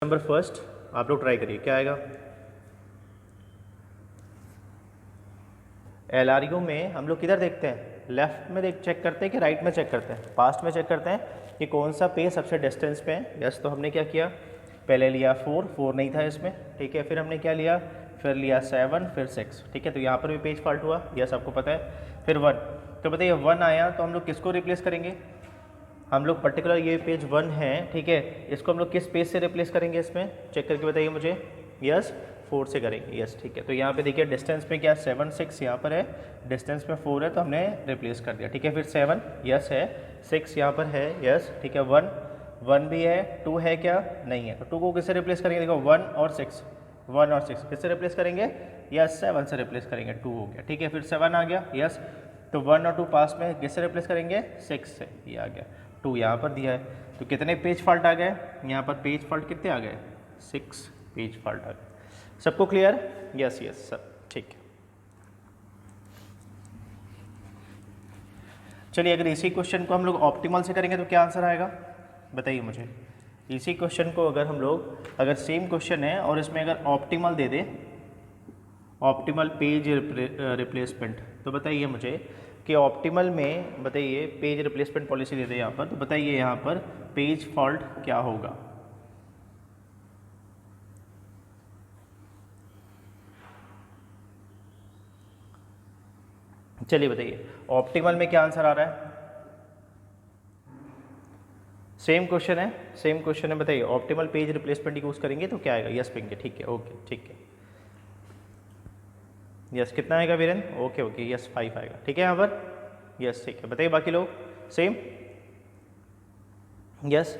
Number first आप लोग try करिए, क्या आएगा। एलआरयू में हम लोग किधर देखते हैं, लेफ्ट में चेक करते हैं कि राइट में चेक करते हैं, पास्ट में चेक करते हैं कि कौन सा पेज सबसे डिस्टेंस पे है। यस, तो हमने क्या किया, पहले लिया 4 नहीं था इसमें, ठीक है। फिर हमने क्या लिया, फिर लिया 7, फिर 6, ठीक है। तो यहाँ पर भी पेज फॉल्ट हुआ, यस आपको पता है। फिर 1, तो बताइए 1 आया तो हम लोग किसको रिप्लेस करेंगे, हम लोग पर्टिकुलर ये पेज 1 है, ठीक है, इसको हम लोग किस पेज से रिप्लेस करेंगे, इसमें चेक करके बताइए मुझे। यस 4 से करेंगे, यस ठीक है। तो यहाँ पे देखिए डिस्टेंस में क्या 7, 6 यहाँ पर है, डिस्टेंस में 4 है तो हमने रिप्लेस कर दिया, ठीक है। फिर 7 यस है, 6 यहाँ पर है, यस ठीक है। 1 भी है, 2 है क्या, नहीं है। तो 2 को किससे रिप्लेस करेंगे, देखो 1 और 6 किससे रिप्लेस करेंगे, यस 7 से रिप्लेस करेंगे, 2 हो गया, ठीक है। फिर 7 आ गया, यस। तो 1 और 2 पास में किससे रिप्लेस करेंगे, 6 से, ये आ गया। 2 यहाँ पर दिया है, तो कितने पेज फॉल्ट आ गए, यहाँ पर पेज फॉल्ट कितने आ गए, 6 पेज फॉल्ट आ गए। सबको क्लियर, यस यस सब ठीक है। चलिए अगर इसी क्वेश्चन को हम लोग ऑप्टिमल से करेंगे तो क्या आंसर आएगा, बताइए मुझे। इसी क्वेश्चन को अगर हम लोग, अगर सेम क्वेश्चन है और इसमें अगर ऑप्टिमल दे दे, ऑप्टिमल पेज रिप्लेसमेंट, तो बताइए मुझे कि ऑप्टिमल में बताइए पेज रिप्लेसमेंट पॉलिसी दे दे यहाँ पर, तो बताइए यहाँ पर पेज फॉल्ट क्या होगा। चलिए बताइए ऑप्टिमल में क्या आंसर आ रहा है, सेम क्वेश्चन है, सेम क्वेश्चन है, बताइए ऑप्टिमल पेज रिप्लेसमेंट यूज़ करेंगे तो क्या आएगा, यस पिंगे, ठीक है, ओके ठीक है। यस कितना आएगा वीरेन, ओके ओके, यस 5 आएगा, ठीक है यहाँ पर, यस ठीक है। बताइए बाकी लोग सेम, यस।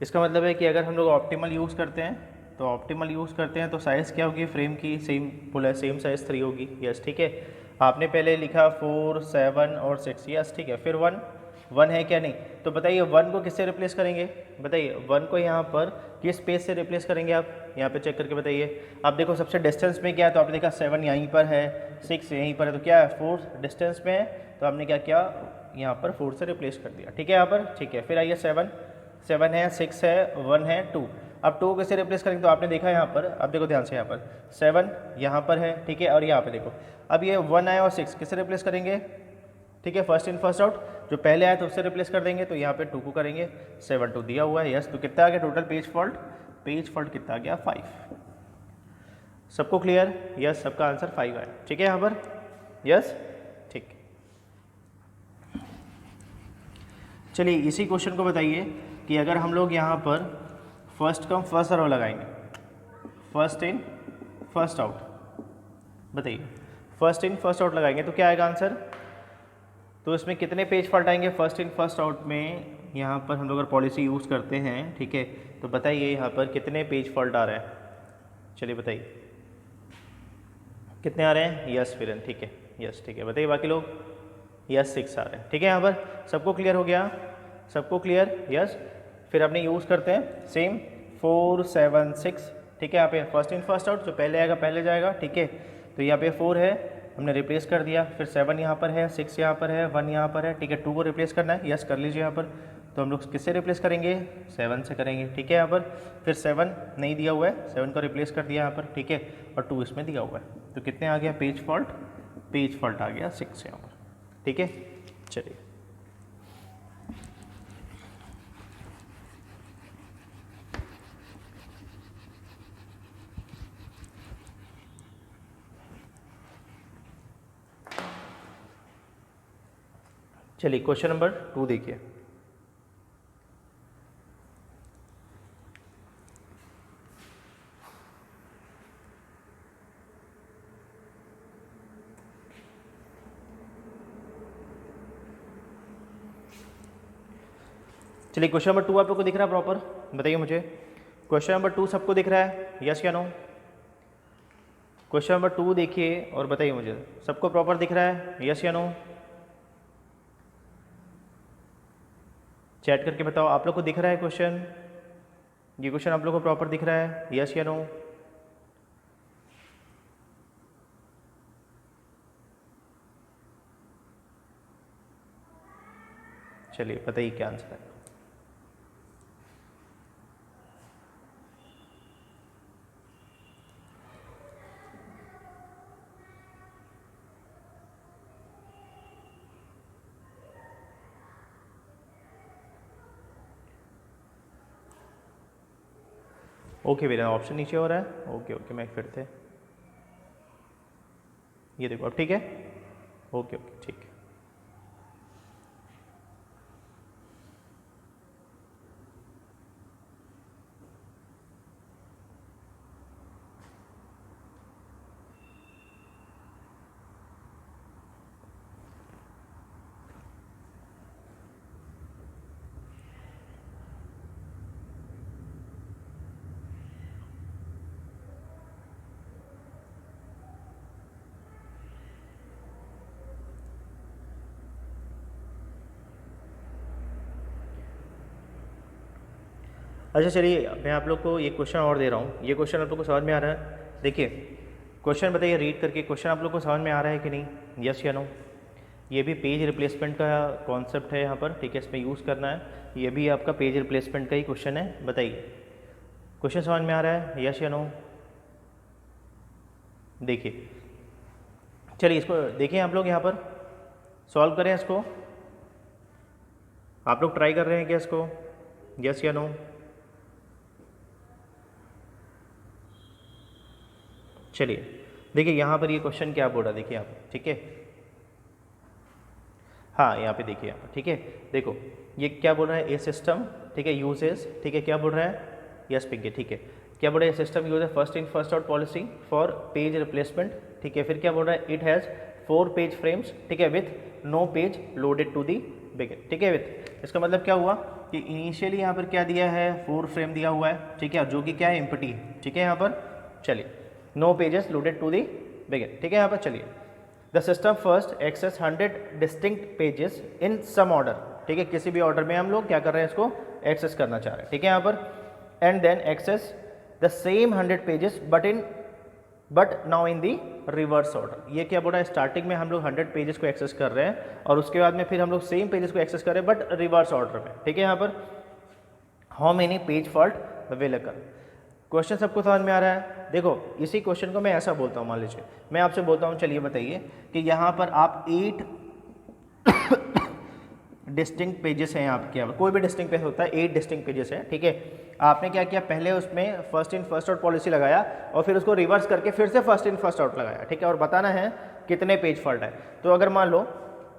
इसका मतलब है कि अगर हम लोग ऑप्टिमल यूज़ करते हैं, तो ऑप्टिमल यूज़ करते हैं तो साइज़ क्या होगी, फ्रेम की सेम बोला, सेम साइज़ 3 होगी, यस ठीक है। आपने पहले लिखा 4, 7 और 6, यस ठीक है। फिर 1 है क्या, नहीं। तो बताइए 1 को किससे रिप्लेस करेंगे, बताइए 1 को यहाँ पर किस पेज से रिप्लेस करेंगे, आप यहाँ पे चेक करके बताइए। आप देखो सबसे डिस्टेंस में क्या है, तो आपने देखा 7 यहीं पर है, 6 यहीं पर है, तो क्या है 4 डिस्टेंस में है, तो हमने क्या किया, यहाँ पर 4 से रिप्लेस कर दिया, ठीक है यहाँ पर, ठीक है। फिर आइए 7 है, 6 है, 1 है, 2। अब 2 कैसे रिप्लेस करेंगे, तो आपने देखा यहाँ पर, अब देखो ध्यान से, यहाँ पर 7 यहाँ पर है, ठीक है, और यहाँ पे देखो अब ये 1 आया और 6 किससे रिप्लेस करेंगे, ठीक है, फर्स्ट इन फर्स्ट आउट, जो पहले आया तो उससे रिप्लेस कर देंगे, तो यहाँ पे 2 को करेंगे, 7 2 दिया हुआ है, यस। तो कितना आ गया टोटल पेज फॉल्ट कितना आ गया, 5। सबको क्लियर, यस सबका आंसर 5 आया, ठीक है यहाँ पर, यस ठीक। चलिए इसी क्वेश्चन को बताइए कि अगर हम लोग यहाँ पर फर्स्ट कम फर्स्ट सर्व लगाएंगे, फर्स्ट इन फर्स्ट आउट, बताइए फर्स्ट इन फर्स्ट आउट लगाएंगे तो क्या आएगा आंसर, तो इसमें कितने पेज फॉल्ट आएंगे फर्स्ट इन फर्स्ट आउट में, यहाँ पर हम लोग अगर पॉलिसी यूज़ करते हैं, ठीक है, तो बताइए यहाँ पर कितने पेज फॉल्ट आ रहे हैं, चलिए बताइए कितने आ रहे हैं, यस फिर ठीक है, यस ठीक है। बताइए बाकी लोग, यस 6 आ रहे हैं, ठीक है यहाँ पर, सबको क्लियर हो गया, सबको क्लियर, यस। फिर अपने यूज़ करते हैं सेम 4 7 6, ठीक है। यहाँ पे फर्स्ट इन फर्स्ट आउट, जो पहले आएगा पहले जाएगा, ठीक है। तो यहाँ पे 4 है, हमने रिप्लेस कर दिया, फिर 7 यहाँ पर है, 6 यहाँ पर है, 1 यहाँ पर है, ठीक है। 2 को रिप्लेस करना है, यस कर लीजिए यहाँ पर। तो हम लोग किससे रिप्लेस करेंगे, 7 से करेंगे, ठीक है यहाँ पर। फिर 7 नहीं दिया हुआ है, 7 को रिप्लेस कर दिया यहाँ पर, ठीक है, और 2 इसमें दिया हुआ है, तो कितने आ गया पेज फॉल्ट आ गया 6 यहाँ पर, ठीक है। चलिए चलिए क्वेश्चन नंबर 2 देखिए। चलिए क्वेश्चन नंबर 2 आप लोग को दिख रहा है प्रॉपर, बताइए मुझे क्वेश्चन नंबर 2 सबको दिख रहा है, यस या नो। क्वेश्चन नंबर 2 देखिए और बताइए मुझे, सबको प्रॉपर दिख रहा है, यस या नो। चैट करके बताओ आप लोग को दिख रहा है क्वेश्चन, ये क्वेश्चन आप लोग को प्रॉपर दिख रहा है, यस या नो। चलिए बताइए क्या आंसर है। ओके मेरा ऑप्शन नीचे हो रहा है, ओके ओके मैं फिर थे, ये देखो अब ठीक है, ओके ओके ठीक है। अच्छा चलिए मैं आप लोग को ये क्वेश्चन और दे रहा हूँ, ये क्वेश्चन आप लोग को समझ में आ रहा है? देखिए क्वेश्चन बताइए रीड करके, क्वेश्चन आप लोग को समझ में आ रहा है कि नहीं, यस या नो? ये भी पेज रिप्लेसमेंट का कॉन्सेप्ट है यहाँ पर, ठीक है, इसमें यूज़ करना है, ये भी आपका पेज रिप्लेसमेंट का ही क्वेश्चन है। बताइए क्वेश्चन समझ में आ रहा है, यस या नो? देखिए चलिए इसको देखिए आप लोग यहाँ पर सॉल्व करें इसको, आप लोग ट्राई कर रहे हैं क्या इसको, यस या नो? चलिए देखिए यहाँ पर ये क्वेश्चन क्या बोल रहा है, देखिए आप, ठीक है, हाँ यहाँ पे देखिए यहाँ पर, ठीक है, देखो ये क्या बोल रहा है, ए सिस्टम, ठीक है, यूजेस, ठीक है, क्या बोल रहा है, यस पिक, ठीक है, क्या बोल रहा है, सिस्टम यूज है first in first out policy for page replacement, ठीक है, फिर क्या बोल रहा है, इट हैज़ 4 पेज फ्रेम्स, ठीक है, with no page loaded to the begin, ठीक है, विथ, इसका मतलब क्या हुआ कि इनिशियली यहाँ पर क्या दिया है, 4 फ्रेम दिया हुआ है, ठीक है, जो कि क्या है, एम्प्टी है, ठीक है, यहाँ पर चलिए no pages loaded to the begin, ठीक है, यहाँ पर चलिए the system first access 100 distinct pages in some order, ठीक है, किसी भी ऑर्डर में हम लोग क्या कर रहे हैं, इसको एक्सेस करना चाह रहे हैं, ठीक है, यहाँ पर and then access the same 100 pages but now in the reverse order. ये क्या बोल रहा है, स्टार्टिंग में हम लोग 100 पेजेस को एक्सेस कर रहे हैं और उसके बाद में फिर हम लोग सेम पेजेस को एक्सेस कर रहे हैं बट रिवर्स ऑर्डर में, ठीक है, यहाँ पर how many page fault will occur. Question सबको समझ में आ रहा है? देखो इसी क्वेश्चन को मैं ऐसा बोलता हूँ, मान लीजिए मैं आपसे बोलता हूँ, चलिए बताइए कि यहाँ पर आप 8 डिस्टिंक्ट पेजेस हैं, यहाँ पर कोई भी डिस्टिंक्ट पेज होता है, 8 डिस्टिंक्ट पेजेस हैं, ठीक है, आपने क्या किया, पहले उसमें first in first out policy लगाया और फिर उसको रिवर्स करके फिर से फर्स्ट इन फर्स्ट आउट लगाया, ठीक है, और बताना है कितने पेज फॉल्ट है। तो अगर मान लो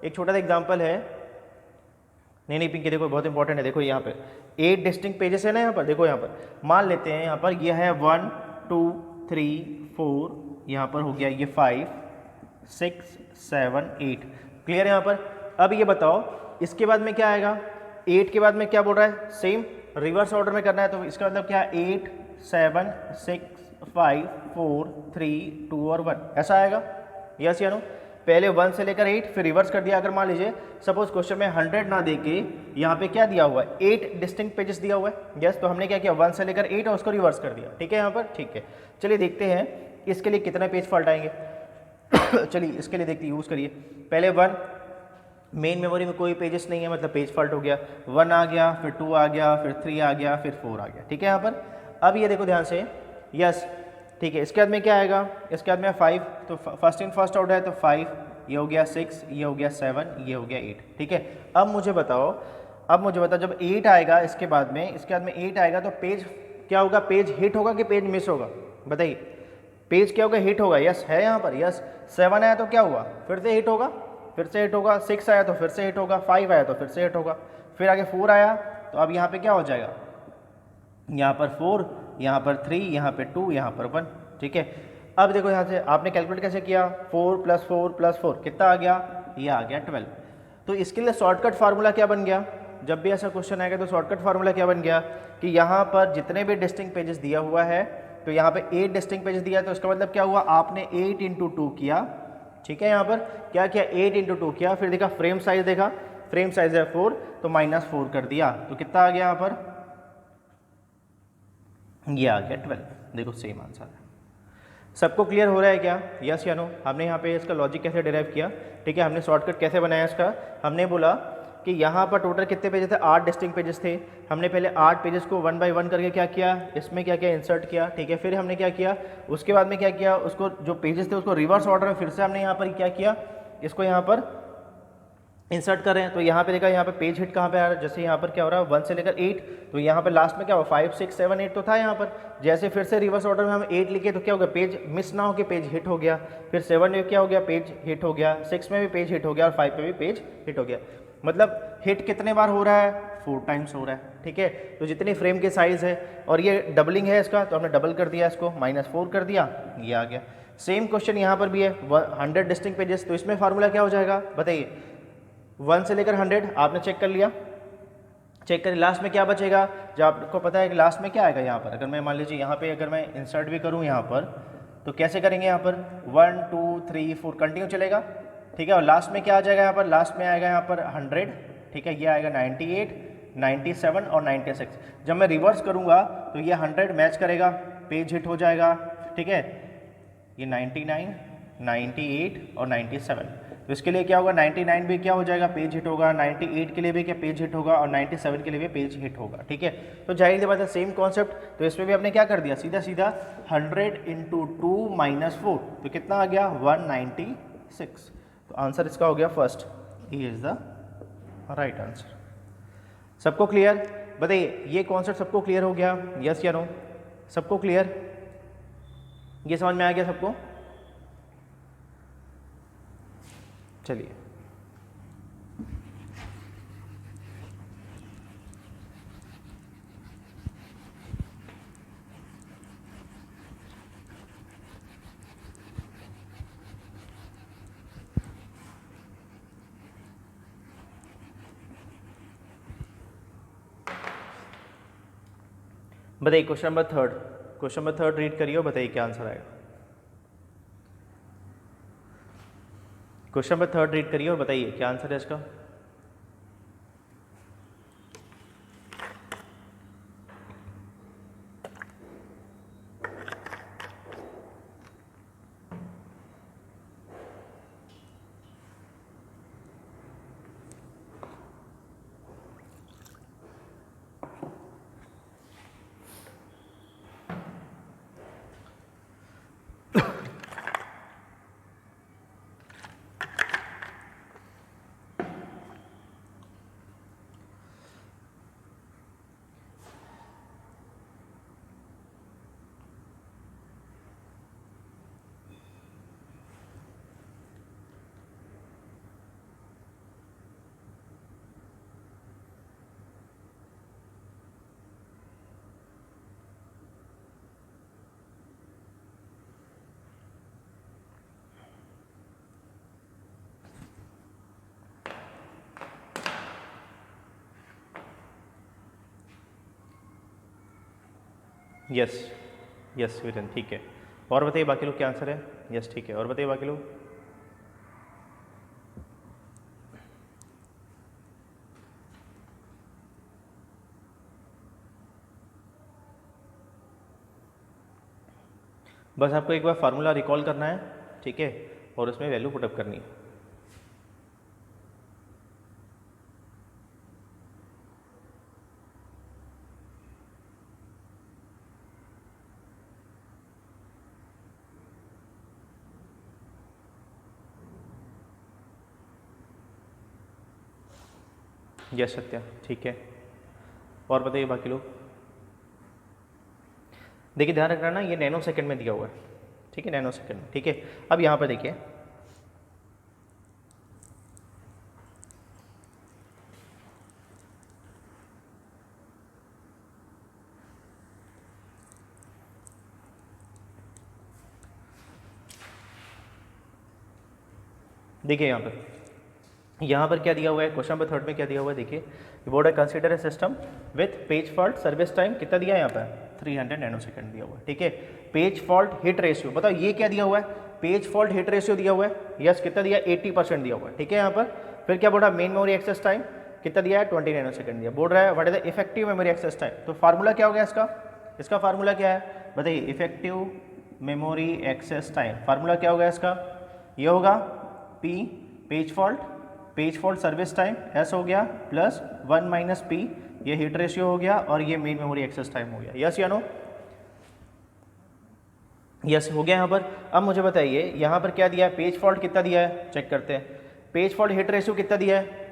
एक छोटा सा एग्जाम्पल है, नहीं पिंकी देखो बहुत इंपॉर्टेंट है, देखो यहाँ पे 8 डिस्टिंक्ट पेजेस है ना, यहाँ पर देखो, यहाँ पर मान लेते हैं यहाँ पर यह है 1 2 3 4, यहाँ पर हो गया ये 5 6 7 8, क्लियर है यहाँ पर। अब ये बताओ इसके बाद में क्या आएगा, 8 के बाद में क्या बोल रहा है, सेम रिवर्स ऑर्डर में करना है, तो इसका मतलब क्या, 8 7 6 5 4 3 2 और 1 ऐसा आएगा, यस या नो? पहले 1 से लेकर 8 फिर रिवर्स कर दिया। अगर मान लीजिए सपोज क्वेश्चन में 100 ना देके यहाँ पे क्या दिया हुआ है, 8 डिस्टिंक्ट पेजेस दिया हुआ है, यस, तो हमने क्या किया, 1 से लेकर 8 और उसको रिवर्स कर दिया, ठीक है, यहाँ पर ठीक है। चलिए देखते हैं इसके लिए कितने पेज फॉल्ट आएंगे चलिए इसके लिए देखते यूज़ करिए, पहले 1 मेन मेमोरी में कोई पेजेस नहीं है, मतलब पेज फॉल्ट हो गया, 1 आ गया, फिर 2 आ गया, फिर 3 आ गया, फिर 4 आ गया, ठीक है, यहाँ पर। अब ये देखो ध्यान से, यस ठीक है, इसके बाद में क्या आएगा, इसके बाद में 5, तो फर्स्ट इन फर्स्ट आउट है तो 5, ये हो गया 6, ये हो गया 7, ये हो गया 8, ठीक है। अब मुझे बताओ जब 8 आएगा इसके बाद में 8 आएगा तो पेज क्या होगा, पेज हिट होगा कि पेज मिस होगा, बताइए, पेज क्या होगा, हिट होगा, यस है यहाँ पर, यस। 7 आया तो क्या हुआ, फिर से हिट होगा, 6 आया तो फिर से हिट होगा, 5 आया तो फिर से हिट होगा, फिर आगे 4 आया तो अब यहाँ पे क्या हो जाएगा, यहाँ पर 4, यहाँ पर 3, यहाँ पे 2, यहाँ पर 1, ठीक है। अब देखो यहाँ से आपने कैलकुलेट कैसे किया, 4 + 4 + 4 कितना आ गया, ये आ गया 12। तो इसके लिए शॉर्टकट फार्मूला क्या बन गया, जब भी ऐसा क्वेश्चन आएगा तो शॉर्टकट फार्मूला क्या बन गया कि यहाँ पर जितने भी डिस्टिंक्ट पेजेस दिया हुआ है, तो यहाँ पे 8 डिस्टिंक्ट पेजेस दिया, तो इसका मतलब क्या हुआ, आपने 8 × 2 किया, ठीक है, यहाँ पर क्या किया, 8 × 2 किया, फिर देखा फ्रेम साइज, देखा फ्रेम साइज है 4, तो -4 कर दिया, तो कितना आ गया यहाँ पर, ये आ गया 12। देखो सेम आंसर है। सबको क्लियर हो रहा है क्या, यस या नो? हमने यहाँ पे इसका लॉजिक कैसे डिराइव किया, ठीक है, हमने शॉर्टकट कैसे बनाया इसका, हमने बोला कि यहाँ पर टोटल कितने पेजेस थे, 8 डिस्टिंक्ट पेजेस थे, हमने पहले 8 पेजेस को 1 बाय 1 करके क्या किया, इसमें क्या किया, इंसर्ट किया, ठीक है, फिर हमने क्या किया, उसके बाद में क्या किया, उसको जो पेजेस थे उसको रिवर्स ऑर्डर में फिर से हमने यहाँ पर क्या किया, इसको यहाँ पर इंसर्ट कर रहे हैं तो यहाँ पे देखा, यहाँ पे पेज हिट कहाँ पे आ रहा है, जैसे यहाँ पर क्या हो रहा है 1 से लेकर 8, तो यहाँ पर लास्ट में क्या हुआ 5 6 7 8 तो था यहाँ पर, जैसे फिर से रिवर्स ऑर्डर में हम 8 लिखे तो क्या हो गया, पेज मिस ना हो के पेज हिट हो गया, फिर 7 में क्या हो गया, पेज हिट हो गया, 6 में भी पेज हिट हो गया और 5 में भी पेज हिट हो गया। मतलब हिट कितने बार हो रहा है, 4 टाइम्स हो रहा है, ठीक है। तो जितनी फ्रेम की साइज़ है और ये डबलिंग है इसका, तो हमने डबल कर दिया इसको, -4 कर दिया, ये आ गया। सेम क्वेश्चन यहाँ पर भी है 100 डिस्टिंक्ट पेजेस, तो इसमें फार्मूला क्या हो जाएगा बताइए, 1 से लेकर 100 आपने चेक कर लिया, चेक करें लास्ट में क्या बचेगा, जब आपको पता है कि लास्ट में क्या आएगा यहाँ पर, अगर मैं मान लीजिए यहाँ पे अगर मैं इंसर्ट भी करूँ यहाँ पर, तो कैसे करेंगे यहाँ पर 1 2 3 4 कंटिन्यू चलेगा, ठीक है। और लास्ट में क्या आ जाएगा यहाँ पर, लास्ट में आएगा यहाँ पर 100, ठीक है, ये आएगा 98 97 और 96। जब मैं रिवर्स करूँगा तो ये 100 मैच करेगा, पेज हिट हो जाएगा, ठीक है, ये 99 98 और 97, तो इसके लिए क्या होगा 99 भी क्या हो जाएगा, पेज हिट होगा, 98 के लिए भी क्या पेज हिट होगा और 97 के लिए भी पेज हिट होगा, ठीक है। तो जाहिर सी बात है सेम कॉन्सेप्ट, तो इसमें भी आपने क्या कर दिया, सीधा सीधा 100 × 2 - 4, तो कितना आ गया 196, तो आंसर इसका हो गया first, he is the right answer. सबको क्लियर, बताइए ये कॉन्सेप्ट सबको क्लियर हो गया, यस या नो, सबको क्लियर, ये समझ में आ गया सबको, चलिए। बताइए क्वेश्चन नंबर थर्ड रीड करिए और बताइए क्या आंसर आएगा। क्वेश्चन नंबर 3 रीड करिए और बताइए क्या आंसर है इसका। यस वीरेन, ठीक है। और बताइए बाकी लोग क्या आंसर है, यस ठीक है, और बताइए बाकी लोग। बस आपको एक बार फार्मूला रिकॉल करना है, ठीक है, और उसमें वैल्यू पुटअप करनी है। यस सत्या, ठीक है, और बताइए बाकी लोग। देखिए ध्यान रखना ना, ये नैनो सेकंड में दिया हुआ है, ठीक है, नैनो सेकंड में, ठीक है। अब यहाँ पर देखिए यहाँ पर क्या दिया हुआ है, क्वेश्चन नंबर 3 में क्या दिया हुआ है, देखिए बोर्ड है consider a system with page fault service time कितना दिया है यहाँ पर 300 नैनो सेकंड दिया हुआ है, ठीक है। पेज फॉल्ट हिट रेशियो बताओ ये क्या दिया हुआ है, पेज फॉल्ट हिट रेशियो दिया हुआ है, यस कितना दिया 80% दिया हुआ है, ठीक है। यहाँ पर फिर क्या बोल रहा है, मेन मेमोरी एक्सेस टाइम कितना दिया है 20 नैनो सेकंड दिया, बोल रहा है what is the effective memory access time, तो फार्मूला क्या हो गया इसका फार्मूला क्या है बताइए, effective memory access time, formula क्या होगा इसका, ये होगा P page fault service time S हो गया प्लस 1 - P, ये हिट रेशियो हो गया और ये मेन मेमोरी एक्सेस टाइम हो गया, यस या नो, यस हो गया यहाँ पर। अब मुझे बताइए यहाँ पर क्या दिया है, पेज फॉल्ट कितना दिया है, चेक करते हैं, पेज फॉल्ट हिट रेशियो कितना दिया है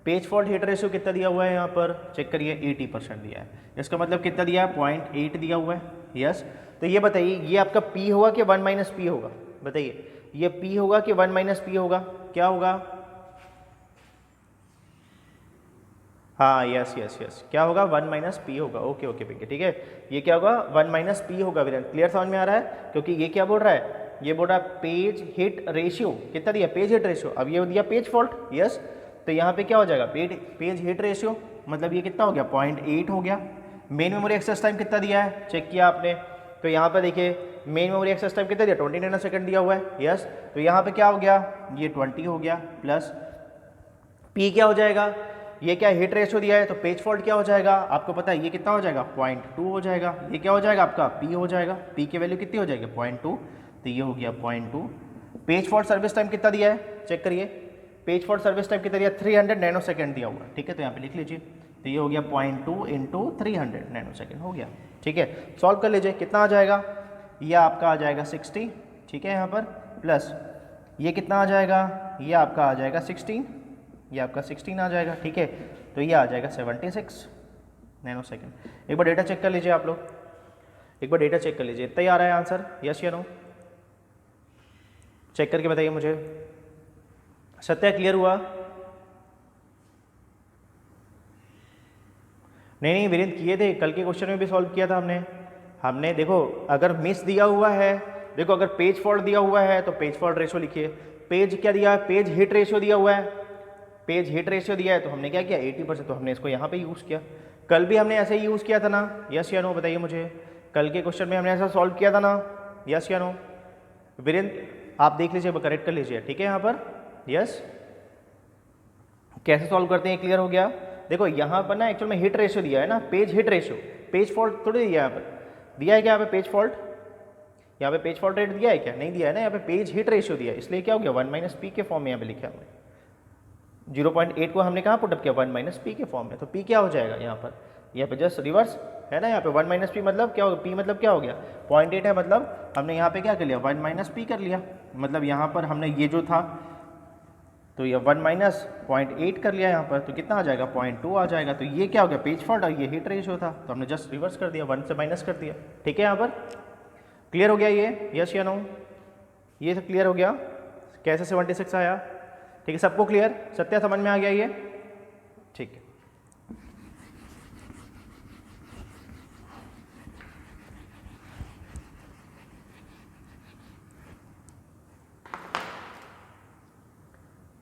पेज फॉल्ट हिट रेशियो कितना दिया हुआ है यहाँ पर, चेक करिए 80% दिया है। इसका मतलब कितना दिया है, 0.8 दिया हुआ है। यस, तो ये बताइए ये आपका P होगा कि 1 माइनस पी होगा, बताइए ये P होगा कि 1 माइनस पी होगा, क्या होगा? हाँ यस यस यस, क्या होगा, 1 माइनस पी होगा। ओके ओके पिंकी, ठीक है, ये क्या होगा, 1 माइनस पी होगा। वीरेंद्र क्लियर समझ में आ रहा है? क्योंकि ये क्या बोल रहा है, ये बोल रहा है पेज हिट रेशियो कितना दिया, पेज हिट रेशियो। अब ये दिया पेज फॉल्ट, यस, तो यहाँ पे क्या हो जाएगा, पेज हिट रेशियो, मतलब ये कितना हो गया, 0.8 हो गया। मेन मेमोरी एक्सेस टाइम कितना दिया है, चेक किया आपने, तो यहाँ पर देखिए मेन मेमोरी एक्सेस टाइम कितना दिया, 20 नैनोसेकंड दिया हुआ है। यस, तो यहाँ पे क्या हो गया, ये 20 हो गया, प्लस पी क्या हो जाएगा, ये क्या हिट रेशियो दिया है, तो पेज फॉल्ट क्या हो जाएगा, आपको पता है ये कितना हो जाएगा, 0.2 हो जाएगा। ये क्या हो जाएगा आपका, पी हो जाएगा, पी की वैल्यू कितनी हो जाएगी, 0.2, तो ये हो गया 0.2। पेज फॉल्ट सर्विस टाइम कितना दिया है, चेक करिए, पेज फॉल्ट सर्विस टाइम कितना दिया, 300 नैनोसेकंड दिया हुआ है, ठीक है, तो यहाँ पे लिख लीजिए, तो ये हो गया 0.2 इंटू 300 नैनोसेकंड हो गया, ठीक है। सॉल्व कर लीजिए, कितना आ जाएगा, ये आपका आ जाएगा 60, ठीक है, यहाँ पर प्लस ये कितना आ जाएगा, ये आपका आ जाएगा 16, ये आपका 16 आ जाएगा, ठीक है, तो ये आ जाएगा 76 नैनोसेकंड। एक बार डेटा चेक कर लीजिए आप लोग, एक बार डेटा चेक कर लीजिए, इतना ही आ रहा है आंसर, यस या नो, चेक करके बताइए मुझे। सत्या क्लियर हुआ? नहीं वीरेंद्र किए थे, कल के क्वेश्चन में भी सॉल्व किया था हमने देखो अगर मिस दिया हुआ है, देखो अगर पेज फॉल्ट दिया हुआ है तो पेज फॉल्ट रेशियो लिखिए, पेज क्या दिया है, पेज हिट रेशियो दिया हुआ है, पेज हिट रेशियो दिया है, तो हमने क्या किया 80%, तो हमने इसको यहाँ पे यूज़ किया। कल भी हमने ऐसे ही यूज़ किया था ना, यस या नो बताइए मुझे, कल के क्वेश्चन में हमने ऐसा सॉल्व किया था ना, यस या नो? वीरेंद्र आप देख लीजिए, करेक्ट कर लीजिए, ठीक है, यहाँ पर यस। कैसे सॉल्व करते हैं, क्लियर हो गया? देखो यहाँ पर ना एक्चुअल में हिट रेशियो दिया है ना, page hit ratio, page fault थोड़ी दिया है, यहाँ पर दिया है क्या, यहाँ पे पेज फॉल्ट, यहाँ पे पेज फॉल्ट रेट दिया है क्या, नहीं दिया है ना, यहाँ पे पेज हिट रेशियो दिया है, इसलिए क्या हो गया 1 माइनस पी के फॉर्म में यहाँ पे लिखा है हमने। 0.8 को हमने कहाँ पुटअप किया, 1 माइनस पी के फॉर्म में, तो पी क्या हो जाएगा यहाँ पे जस्ट रिवर्स है ना, यहाँ पे 1 माइनस पी मतलब क्या हो गया, पी मतलब क्या हो गया, 0.8 है, मतलब हमने यहाँ पे क्या कर लिया, 1 माइनस पी कर लिया, मतलब यहाँ पर हमने ये जो था तो ये 1 माइनस 0.8 कर लिया यहाँ पर, तो कितना आ जाएगा 0.2 आ जाएगा, तो ये क्या हो गया पेज फॉल्ट और ये हिट रेशियो था, तो हमने जस्ट रिवर्स कर दिया, 1 से माइनस कर दिया, ठीक है। यहाँ पर क्लियर हो गया ये, यस या नो? ये सब क्लियर हो गया, कैसे 76 आया, ठीक है, सबको क्लियर, सत्या समझ में आ गया ये, ठीक है।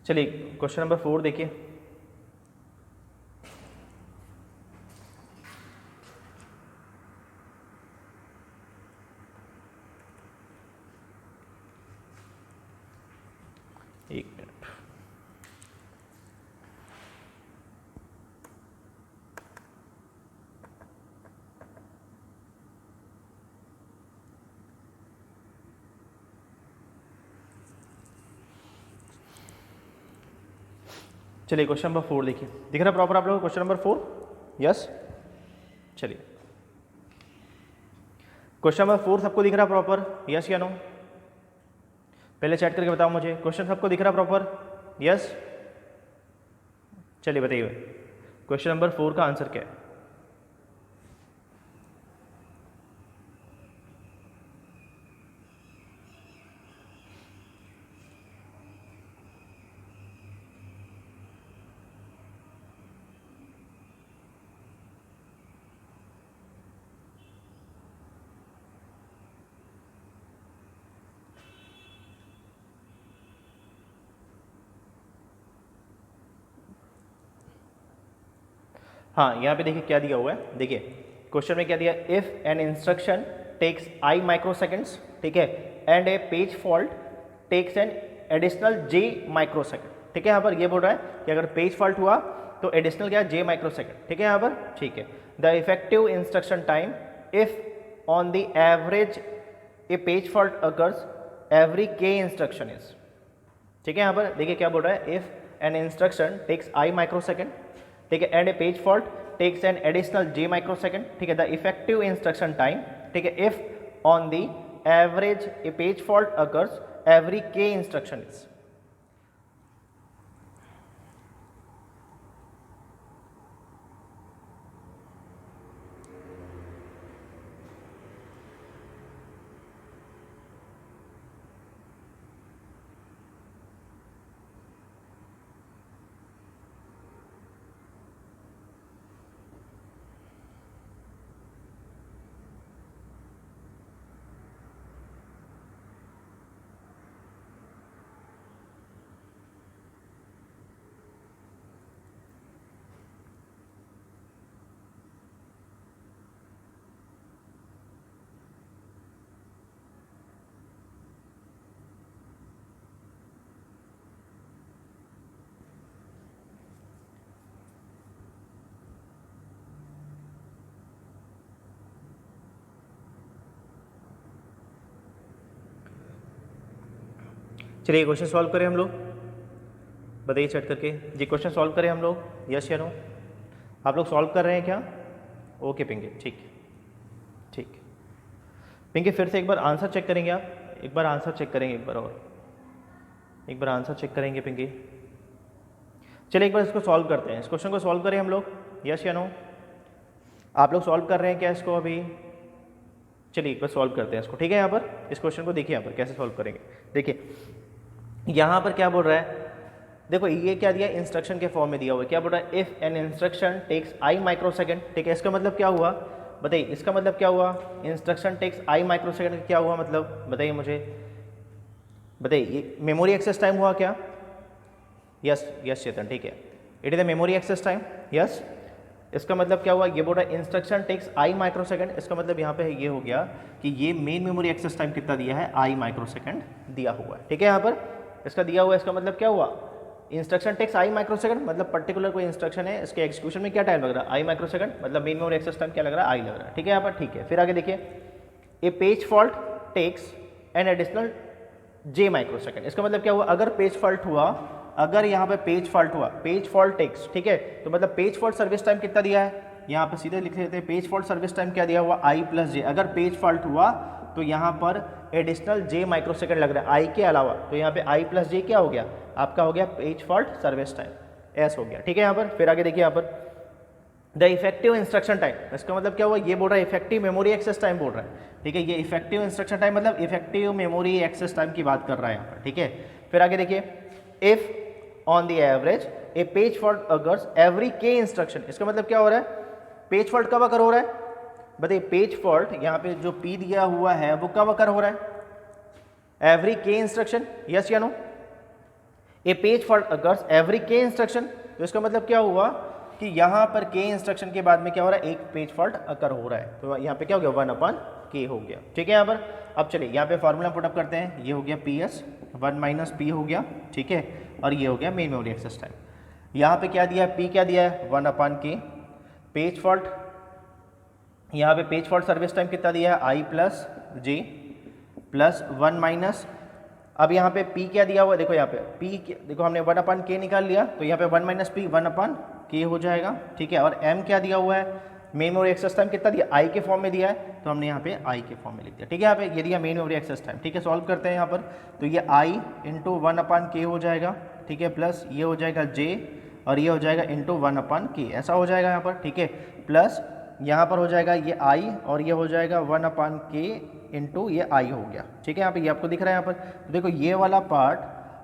चलिए क्वेश्चन नंबर 4 देखिए, एक मिनट, चलिए क्वेश्चन नंबर 4 देखिए, दिख रहा है प्रॉपर आप लोगों को क्वेश्चन नंबर 4, यस? चलिए क्वेश्चन नंबर 4 सबको दिख रहा है प्रॉपर, यस या नो? पहले चैट करके बताओ मुझे, क्वेश्चन सबको दिख रहा है प्रॉपर, यस? चलिए बताइए क्वेश्चन नंबर 4 का आंसर क्या है। हाँ यहाँ पे देखिए क्या दिया हुआ है, देखिए क्वेश्चन में क्या दिया, if an instruction takes i microseconds, ठीक है, and a page fault takes an additional j microsecond, ठीक है, यहाँ पर ये बोल रहा है कि अगर पेज फॉल्ट हुआ तो एडिशनल क्या है, j माइक्रोसेकंड, ठीक है, यहाँ पर ठीक है। The effective instruction time if on the average a page fault occurs every k instruction is, ठीक है, यहाँ पर देखिए क्या बोल रहा है, if an instruction takes i microsecond, ठीक है, and a page fault takes an additional j microsecond, ठीक है, द इफेक्टिव इंस्ट्रक्शन टाइम, ठीक है, if on the average a page fault occurs every k instruction is, चलिए question solve करें हम लोग, बताइए चैट करके जी, क्वेश्चन सॉल्व करें हम लोग, यस या नो? आप लोग सॉल्व कर रहे हैं क्या? ओके पिंकी, ठीक ठीक। पिंकी फिर से एक बार आंसर चेक करेंगे आप, एक बार आंसर चेक करेंगे, एक बार और एक बार आंसर चेक करेंगे पिंकी। चलिए एक बार इसको सॉल्व करते हैं, इस क्वेश्चन को सॉल्व करें हम लोग, यस या नो? आप लोग सॉल्व कर रहे हैं क्या इसको अभी? चलिए एक बार सॉल्व करते हैं इसको, ठीक है? यहाँ पर इस क्वेश्चन को देखिए, यहाँ पर कैसे सॉल्व करेंगे। देखिए यहाँ पर क्या बोल रहा है, देखो ये क्या दिया, इंस्ट्रक्शन के फॉर्म में दिया हुआ है। क्या बोल रहा है, if an instruction takes I microsecond, ठीक है? इसका मतलब क्या हुआ, बताइए इसका मतलब क्या हुआ, इंस्ट्रक्शन टेक्स आई माइक्रोसेकंड क्या हुआ मतलब, बताइए मुझे, बताइए। ये मेमोरी एक्सेस टाइम हुआ क्या? यस यस चेतन, ठीक है, it is the memory access time, yes. इसका मतलब क्या हुआ, ये बोल रहा है इंस्ट्रक्शन टेक्स आई माइक्रोसेकंड, इसका मतलब यहाँ पे ये हो गया कि ये मेन मेमोरी एक्सेस टाइम कितना दिया है, आई माइक्रोसेकंड दिया हुआ है, ठीक है? यहाँ पर इसका दिया हुआ है, इसका मतलब क्या हुआ, इंस्ट्रक्शन टेक्स आई माइक्रोसेकंड, मतलब पर्टिकुलर कोई इंस्ट्रक्शन है, इसके एग्जीक्यूशन में क्या टाइम लग रहा है, आई माइक्रोसेकंड, मतलब मेन मेमोरी एक्सेस टाइम क्या लग रहा है, आई लग रहा है, ठीक है? यहाँ पर ठीक है। फिर आगे देखिए, a page fault takes an additional J microsecond, इसका मतलब क्या हुआ, अगर पेज फॉल्ट हुआ, अगर यहाँ पे पेज फॉल्ट हुआ, पेज फॉल्ट टेक्स, ठीक है? तो मतलब पेज फॉल्ट सर्विस टाइम कितना दिया है, यहाँ पे सीधे लिख लेते हैं, पेज फॉल्ट सर्विस टाइम क्या दिया हुआ, आई प्लस जे। अगर पेज फॉल्ट हुआ तो यहाँ पर एडिशनल जे माइक्रोसेकंड लग रहा है आई के अलावा, तो यहाँ पे आई प्लस जे क्या हो गया, आपका हो गया page fault service time, S हो गया, ठीक है? यहाँ पर फिर आगे देखिए, यहाँ पर द इफेक्टिव इंस्ट्रक्शन टाइम, इसका मतलब क्या हुआ, ये बोल रहा है इफेक्टिव मेमोरी एक्सेस टाइम बोल रहा है, ठीक है? ये इफेक्टिव इंस्ट्रक्शन टाइम मतलब इफेक्टिव मेमोरी एक्सेस टाइम की बात कर रहा है यहाँ पर, ठीक है? फिर आगे देखिए, if on the average a page fault occurs every K instruction, इसका मतलब क्या हो रहा है, पेज फॉल्ट कब अगर हो रहा है, बताइए। पेज फॉल्ट यहाँ पे जो पी दिया हुआ है वो कब अकर हो रहा है, एवरी के इंस्ट्रक्शन, यस या नो? ए page fault occurs every K instruction, तो इसका मतलब क्या हुआ कि यहाँ पर के इंस्ट्रक्शन के बाद में क्या हो रहा है, एक पेज फॉल्ट अकर हो रहा है, तो यहाँ पे क्या हो गया, 1/k हो गया, ठीक है? यहाँ पर अब चलिए यहाँ पे फॉर्मूला पुटअप करते हैं, ये हो गया PS 1 - P हो गया, ठीक है? और ये हो गया मेन मेमोरी एक्सेस टाइम। यहाँ पे क्या दिया है, P क्या दिया है, 1/k, पेज फॉल्ट, यहाँ पे पेज फॉल्ट सर्विस टाइम कितना दिया है, आई प्लस जे प्लस 1 - अब यहाँ पे P क्या दिया हुआ है, देखो यहाँ पे P देखो हमने 1/k निकाल लिया, तो यहाँ पे 1 - P 1/k हो जाएगा, ठीक है? और M क्या दिया हुआ है, मेन मेमोरी एक्सेस टाइम कितना दिया, आई के फॉर्म में दिया है, तो हमने यहाँ पे आई के फॉर्म में लिख दिया, ठीक है? यहाँ पे ये दिया मेन मेमोरी एक्सेस टाइम, ठीक है? सॉल्व करते हैं यहाँ पर, तो ये I × 1/k हो जाएगा, ठीक है? प्लस ये हो जाएगा J और ये हो जाएगा × 1/k, ऐसा हो जाएगा यहाँ पर, ठीक है? प्लस यहाँ पर हो जाएगा ये I और ये हो जाएगा 1/k इंटू ये I हो गया, ठीक है? यहाँ पे ये आपको दिख रहा है यहाँ पर, तो देखो ये वाला पार्ट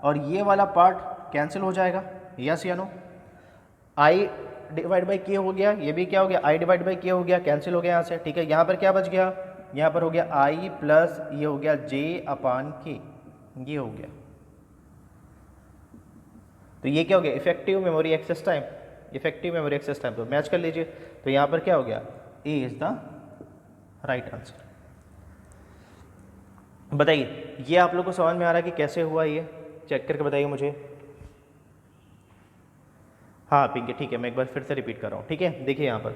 और ये वाला पार्ट कैंसिल हो जाएगा, यस या नो? I / k हो गया, ये भी क्या हो गया, I / k हो गया, कैंसिल हो गया यहाँ से, ठीक है? यहाँ पर क्या बच गया, यहाँ पर हो गया I प्लस ये हो गया J/k, ये हो गया, तो ये क्या हो गया, effective memory access time, effective memory access time, तो मैच कर लीजिए, तो यहाँ पर क्या हो गया, A is the right answer. बताइए ये आप लोग को समझ में आ रहा है कि कैसे हुआ, ये चेक करके बताइए मुझे। हाँ पिंकी, ठीक है, मैं एक बार फिर से रिपीट कर रहा हूँ, ठीक है? देखिए यहाँ पर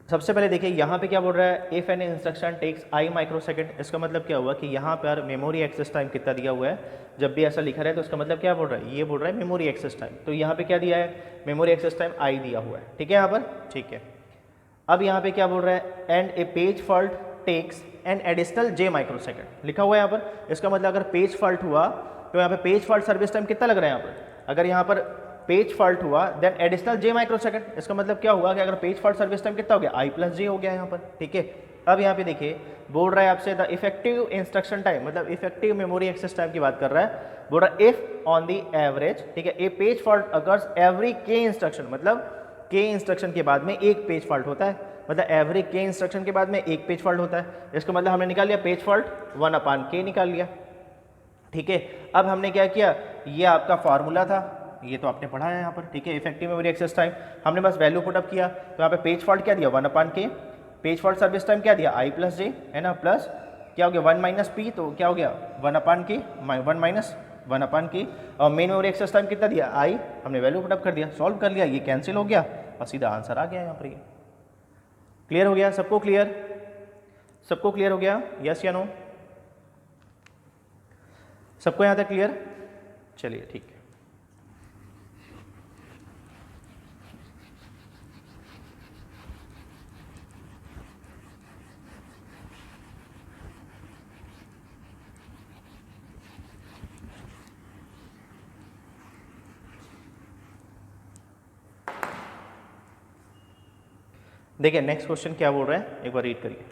सबसे पहले देखिए यहाँ पे क्या बोल रहा है, if an instruction takes I microsecond, इसका मतलब क्या हुआ कि यहाँ पर मेमोरी एक्सेस टाइम कितना दिया हुआ है, जब भी ऐसा लिखा रहा है तो इसका मतलब क्या बोल रहा है, ये बोल रहा है मेमोरी एक्सेस टाइम, तो यहाँ पे क्या दिया है, मेमोरी एक्सेस टाइम आई दिया हुआ है, ठीक है? यहाँ पर ठीक है। अब यहाँ पे क्या बोल रहा है, and a page fault takes an additional J microsecond लिखा हुआ है यहाँ पर, इसका मतलब अगर पेज फॉल्ट हुआ तो यहाँ पे पेज फॉल्ट सर्विस टाइम कितना लग रहा है यहाँ पर, अगर यहाँ पर पेज फॉल्ट हुआ देन एडिशनल J माइक्रोसेकंड, इसका मतलब क्या हुआ कि अगर पेज फॉल्ट सर्विस टाइम कितना हो गया, I प्लस J हो गया यहाँ पर, ठीक है? अब यहाँ पे देखिए बोल रहा है आपसे द इफेक्टिव इंस्ट्रक्शन टाइम, मतलब इफेक्टिव मेमोरी एक्सेस टाइम की बात कर रहा है, बोल रहा है इफ ऑन द एवरेज, ठीक है, ए page fault occurs every K instruction, मतलब के इंस्ट्रक्शन के बाद में एक पेज फॉल्ट होता है, मतलब एवरी के इंस्ट्रक्शन के बाद में एक पेज फॉल्ट होता है, इसका मतलब हमने निकाल लिया पेज फॉल्ट 1/k निकाल लिया, ठीक है? अब हमने क्या किया, ये आपका फार्मूला था, ये तो आपने पढ़ा है यहाँ पर, ठीक है? इफेक्टिव मेमोरी एक्सेस टाइम हमने बस वैल्यू पुटअप किया, तो यहाँ पे पेज फॉल्ट क्या दिया 1/k, page fault service time क्या दिया I प्लस J, है ना? प्लस क्या हो गया 1 - P, तो क्या हो गया 1/k 1 - 1/k, और मेन मेमोरी एक्सेस टाइम कितना दिया I, हमने वैल्यू पुटअप कर दिया, सॉल्व कर लिया, ये कैंसिल हो गया और सीधा आंसर आ गया यहाँ पर। ये क्लियर हो गया सबको? क्लियर, सबको क्लियर हो गया, यस या नो? सबको यहाँ तक क्लियर? चलिए ठीक है। देखिए नेक्स्ट क्वेश्चन क्या बोल रहा है, एक बार रीड करिए।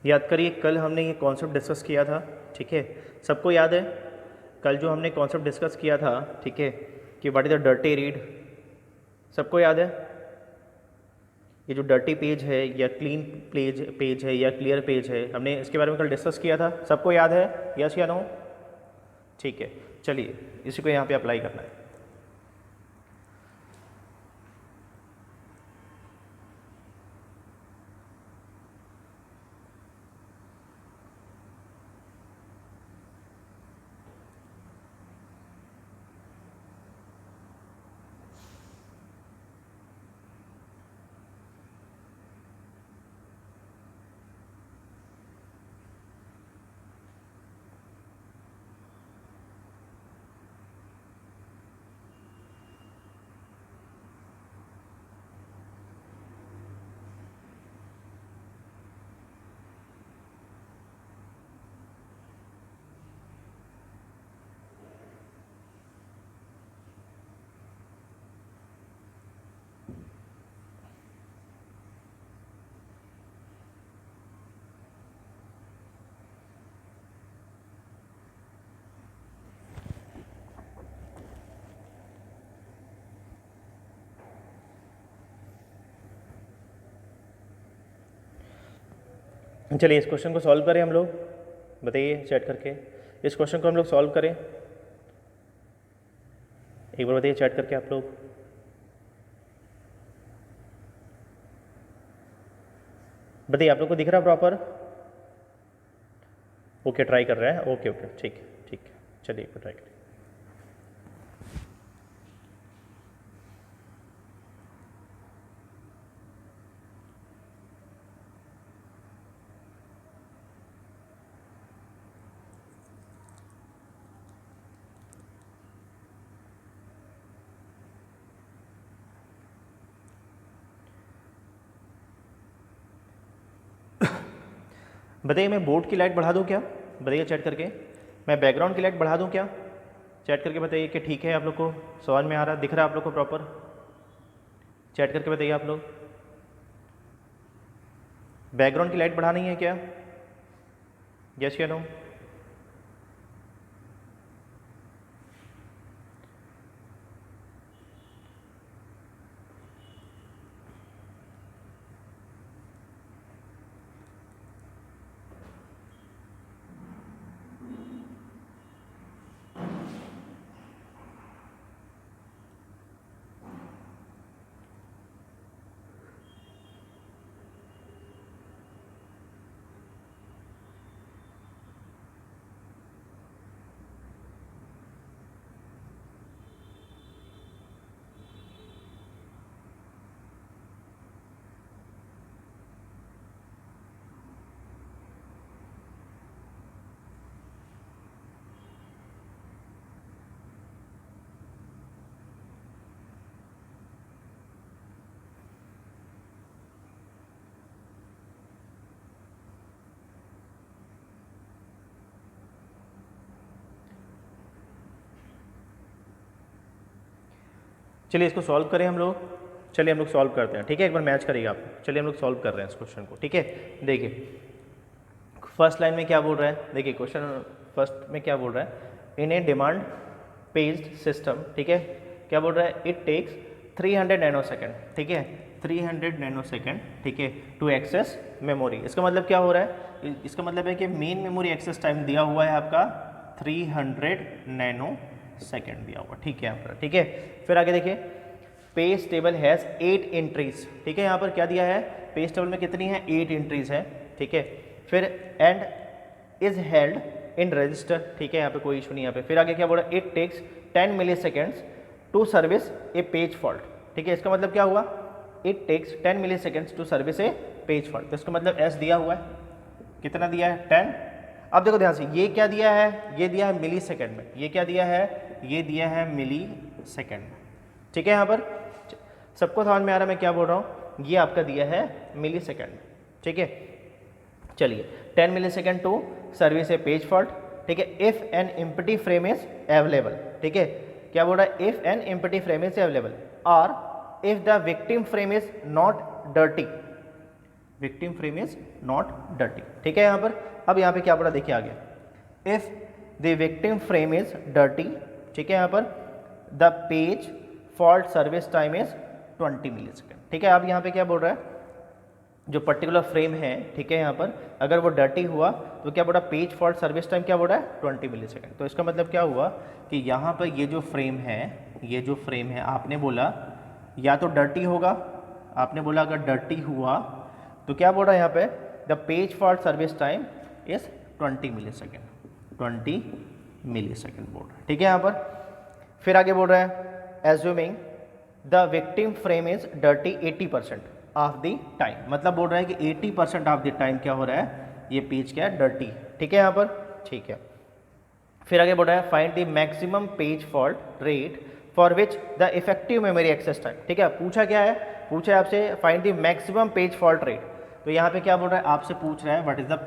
याद करिए कल हमने ये कॉन्सेप्ट डिस्कस किया था, ठीक है, सबको याद है कल जो हमने कॉन्सेप्ट डिस्कस किया था, ठीक है, कि what is the dirty read, सबको याद है? ये जो डर्टी पेज है या क्लीन पेज है या क्लियर पेज है, हमने इसके बारे में कल डिस्कस किया था, सबको याद है? यस या नो? ठीक है, चलिए इसी को यहाँ पे अप्लाई करना है। चलिए इस क्वेश्चन को सॉल्व करें हम लोग, बताइए चैट करके, इस क्वेश्चन को हम लोग सॉल्व करें, एक बार बताइए चैट करके आप लोग। बताइए आप लोग को दिख रहा है प्रॉपर? ओके ट्राई कर रहे हैं, ओके ओके ठीक है ठीक है, चलिए एक बार ट्राई करिए। बताइए मैं बोर्ड की लाइट बढ़ा दूँ क्या? बताइए चैट करके, मैं बैकग्राउंड की लाइट बढ़ा दूँ क्या? चैट करके बताइए कि ठीक है, आप लोग को समझ में आ रहा, दिख रहा है आप लोग को प्रॉपर? चैट करके बताइए आप लोग, बैकग्राउंड की लाइट बढ़ानी है क्या? यस या नो? चलिए इसको सॉल्व करें हम लोग। चलिए हम लोग सॉल्व करते हैं, ठीक है, एक बार मैच करिएगा आप। चलिए हम लोग सॉल्व कर रहे हैं इस क्वेश्चन को, ठीक है। देखिए फर्स्ट लाइन में क्या बोल रहा है, देखिए क्वेश्चन फर्स्ट में क्या बोल रहा है, इन ए डिमांड पेज्ड सिस्टम, ठीक है, क्या बोल रहा है, इट टेक्स 300 नैनो सेकेंड, ठीक है, 300 नैनो सेकेंड, ठीक है, टू एक्सेस मेमोरी। इसका मतलब क्या हो रहा है, इसका मतलब है कि मेन मेमोरी एक्सेस टाइम दिया हुआ है आपका 300 नैनो सेकेंड दिया हुआ, ठीक है यहाँ पर, ठीक है। फिर आगे देखिए, पेज टेबल हैज़ 8 एंट्रीज, ठीक है, यहाँ पर क्या दिया है, पेज टेबल में कितनी है, 8 एंट्रीज है, ठीक है। फिर and is held in register, ठीक है, यहाँ पे कोई इशू नहीं यहाँ पे। फिर आगे क्या बोला, it takes 10 milliseconds to service a page fault, ठीक है। इसका मतलब क्या हुआ, it takes 10 milliseconds to service a page fault, तो इसका मतलब एस दिया हुआ है, कितना दिया है, 10। अब देखो ध्यान से, ये क्या दिया है, ये दिया है मिली सेकेंड में, ये क्या दिया है, ये दिया है मिली सेकेंड में, ठीक है। यहाँ पर सबको समझ में आ रहा है मैं क्या बोल रहा हूँ, ये आपका दिया है मिली सेकेंड में, ठीक है। चलिए 10 millisecond to service a page fault, ठीक है, if an empty frame is available, ठीक है, क्या बोल रहा है, if an empty frame is available और if the victim frame is not dirty, victim frame is not dirty, ठीक है। यहाँ पर अब यहाँ पे क्या बोला, देखिए आगे, if the victim frame is dirty, ठीक है, यहाँ पर the page fault service time is 20 millisecond, ठीक है। अब यहाँ पे क्या बोल रहा है, जो पर्टिकुलर फ्रेम है, ठीक है, यहाँ पर अगर वो डर्टी हुआ तो क्या बोल रहा है, पेज फॉल्ट सर्विस टाइम क्या बोल रहा है, 20 मिली सेकेंड। तो इसका मतलब क्या हुआ कि यहाँ पर ये जो फ्रेम है, ये जो फ्रेम है, आपने बोला या तो डर्टी होगा, आपने बोला अगर डर्टी हुआ तो क्या बोल रहा है यहाँ पे, the page fault service time is 20 millisecond, 20 millisecond बोल रहा है, ठीक है यहाँ पर। फिर आगे बोल रहा है, assuming the victim frame is dirty 80% of the time, मतलब बोल रहा है कि 80% ऑफ द टाइम क्या हो रहा है, ये पेज क्या है, डर्टी, ठीक है यहाँ पर, ठीक है। फिर आगे बोल रहा है, find the maximum page fault rate for which the effective memory access time, ठीक है। पूछा क्या है, पूछा है आपसे find the maximum page fault rate, तो यहाँ पे क्या बोल रहा है, आपसे पूछ रहा है व्हाट इज द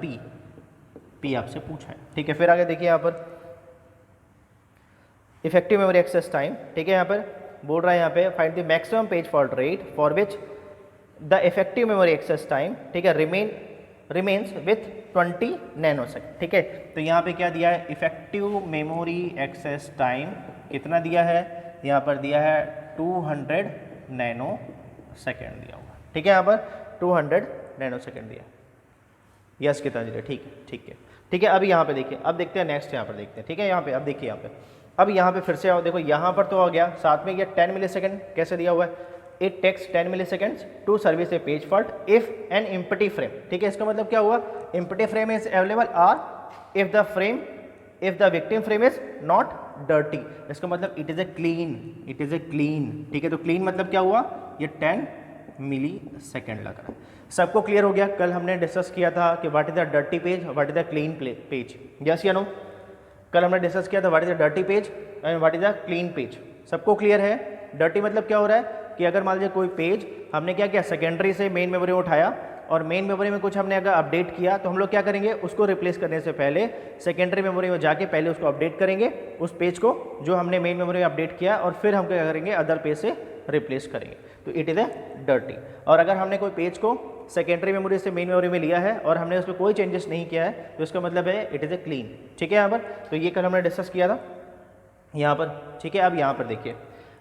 पी आपसे पूछा है, ठीक है। फिर आगे देखिए यहाँ पर इफेक्टिव मेमोरी एक्सेस टाइम, ठीक है, यहाँ पर बोल रहा है यहाँ पे find the maximum page fault rate for which the effective memory access time, ठीक है, रिमेन्स विथ 20 नैनो सेकेंड, ठीक है। तो यहाँ पे क्या दिया है, इफेक्टिव मेमोरी एक्सेस टाइम कितना दिया है, यहाँ पर दिया है 200 नैनो सेकेंड दिया हुआ, ठीक है, यहाँ पर 200 नैनो सेकेंड दिया, यस कितना दिया, ठीक है, ठीक है, ठीक है। अभी यहाँ पे देखिए, अब देखते हैं नेक्स्ट, यहाँ पर देखते हैं, ठीक है, यहाँ पे अब देखिए यहाँ पे, अब यहाँ पे फिर से आओ, देखो यहाँ पर तो आ गया, साथ में ये 10 मिली सेकेंड कैसे दिया हुआ है, it takes 10 milliseconds to service a page fault if an empty frame, ठीक है। इसका मतलब क्या हुआ, एम्प्टी फ्रेम इज अवेलेबल और if the victim frame is not dirty, इसका मतलब इट इज ए क्लीन, ठीक है। तो क्लीन मतलब क्या हुआ, ये 10 मिली सेकेंड लग रहा है। सबको क्लियर हो गया, कल हमने डिस्कस किया था कि what is the dirty page, what is the clean page, yes या नो, कल हमने डिस्कस किया था what is the dirty page and what is the clean page, सबको क्लियर है। डर्टी मतलब क्या हो रहा है कि अगर मान लीजिए कोई पेज हमने क्या किया, सेकेंडरी से मेन मेमोरी में उठाया और मेन मेमोरी में कुछ हमने अगर अपडेट किया तो हम लोग क्या करेंगे, उसको रिप्लेस करने से पहले सेकेंडरी मेमोरी में जाके पहले उसको अपडेट करेंगे, उस पेज को जो हमने मेन मेमोरी में अपडेट किया, और फिर हम क्या करेंगे, अदर पेज से रिप्लेस करेंगे, तो इट इज़ ए डर्टी। और अगर हमने कोई पेज को सेकेंडरी मेमोरी से मेन मेमोरी में लिया है और हमने उस पर कोई चेंजेस नहीं किया है, तो इसका मतलब है इट इज़ ए क्लीन, ठीक है यहाँ पर। तो ये कल हमने डिस्कस किया था यहाँ पर, ठीक है। अब यहाँ पर देखिए,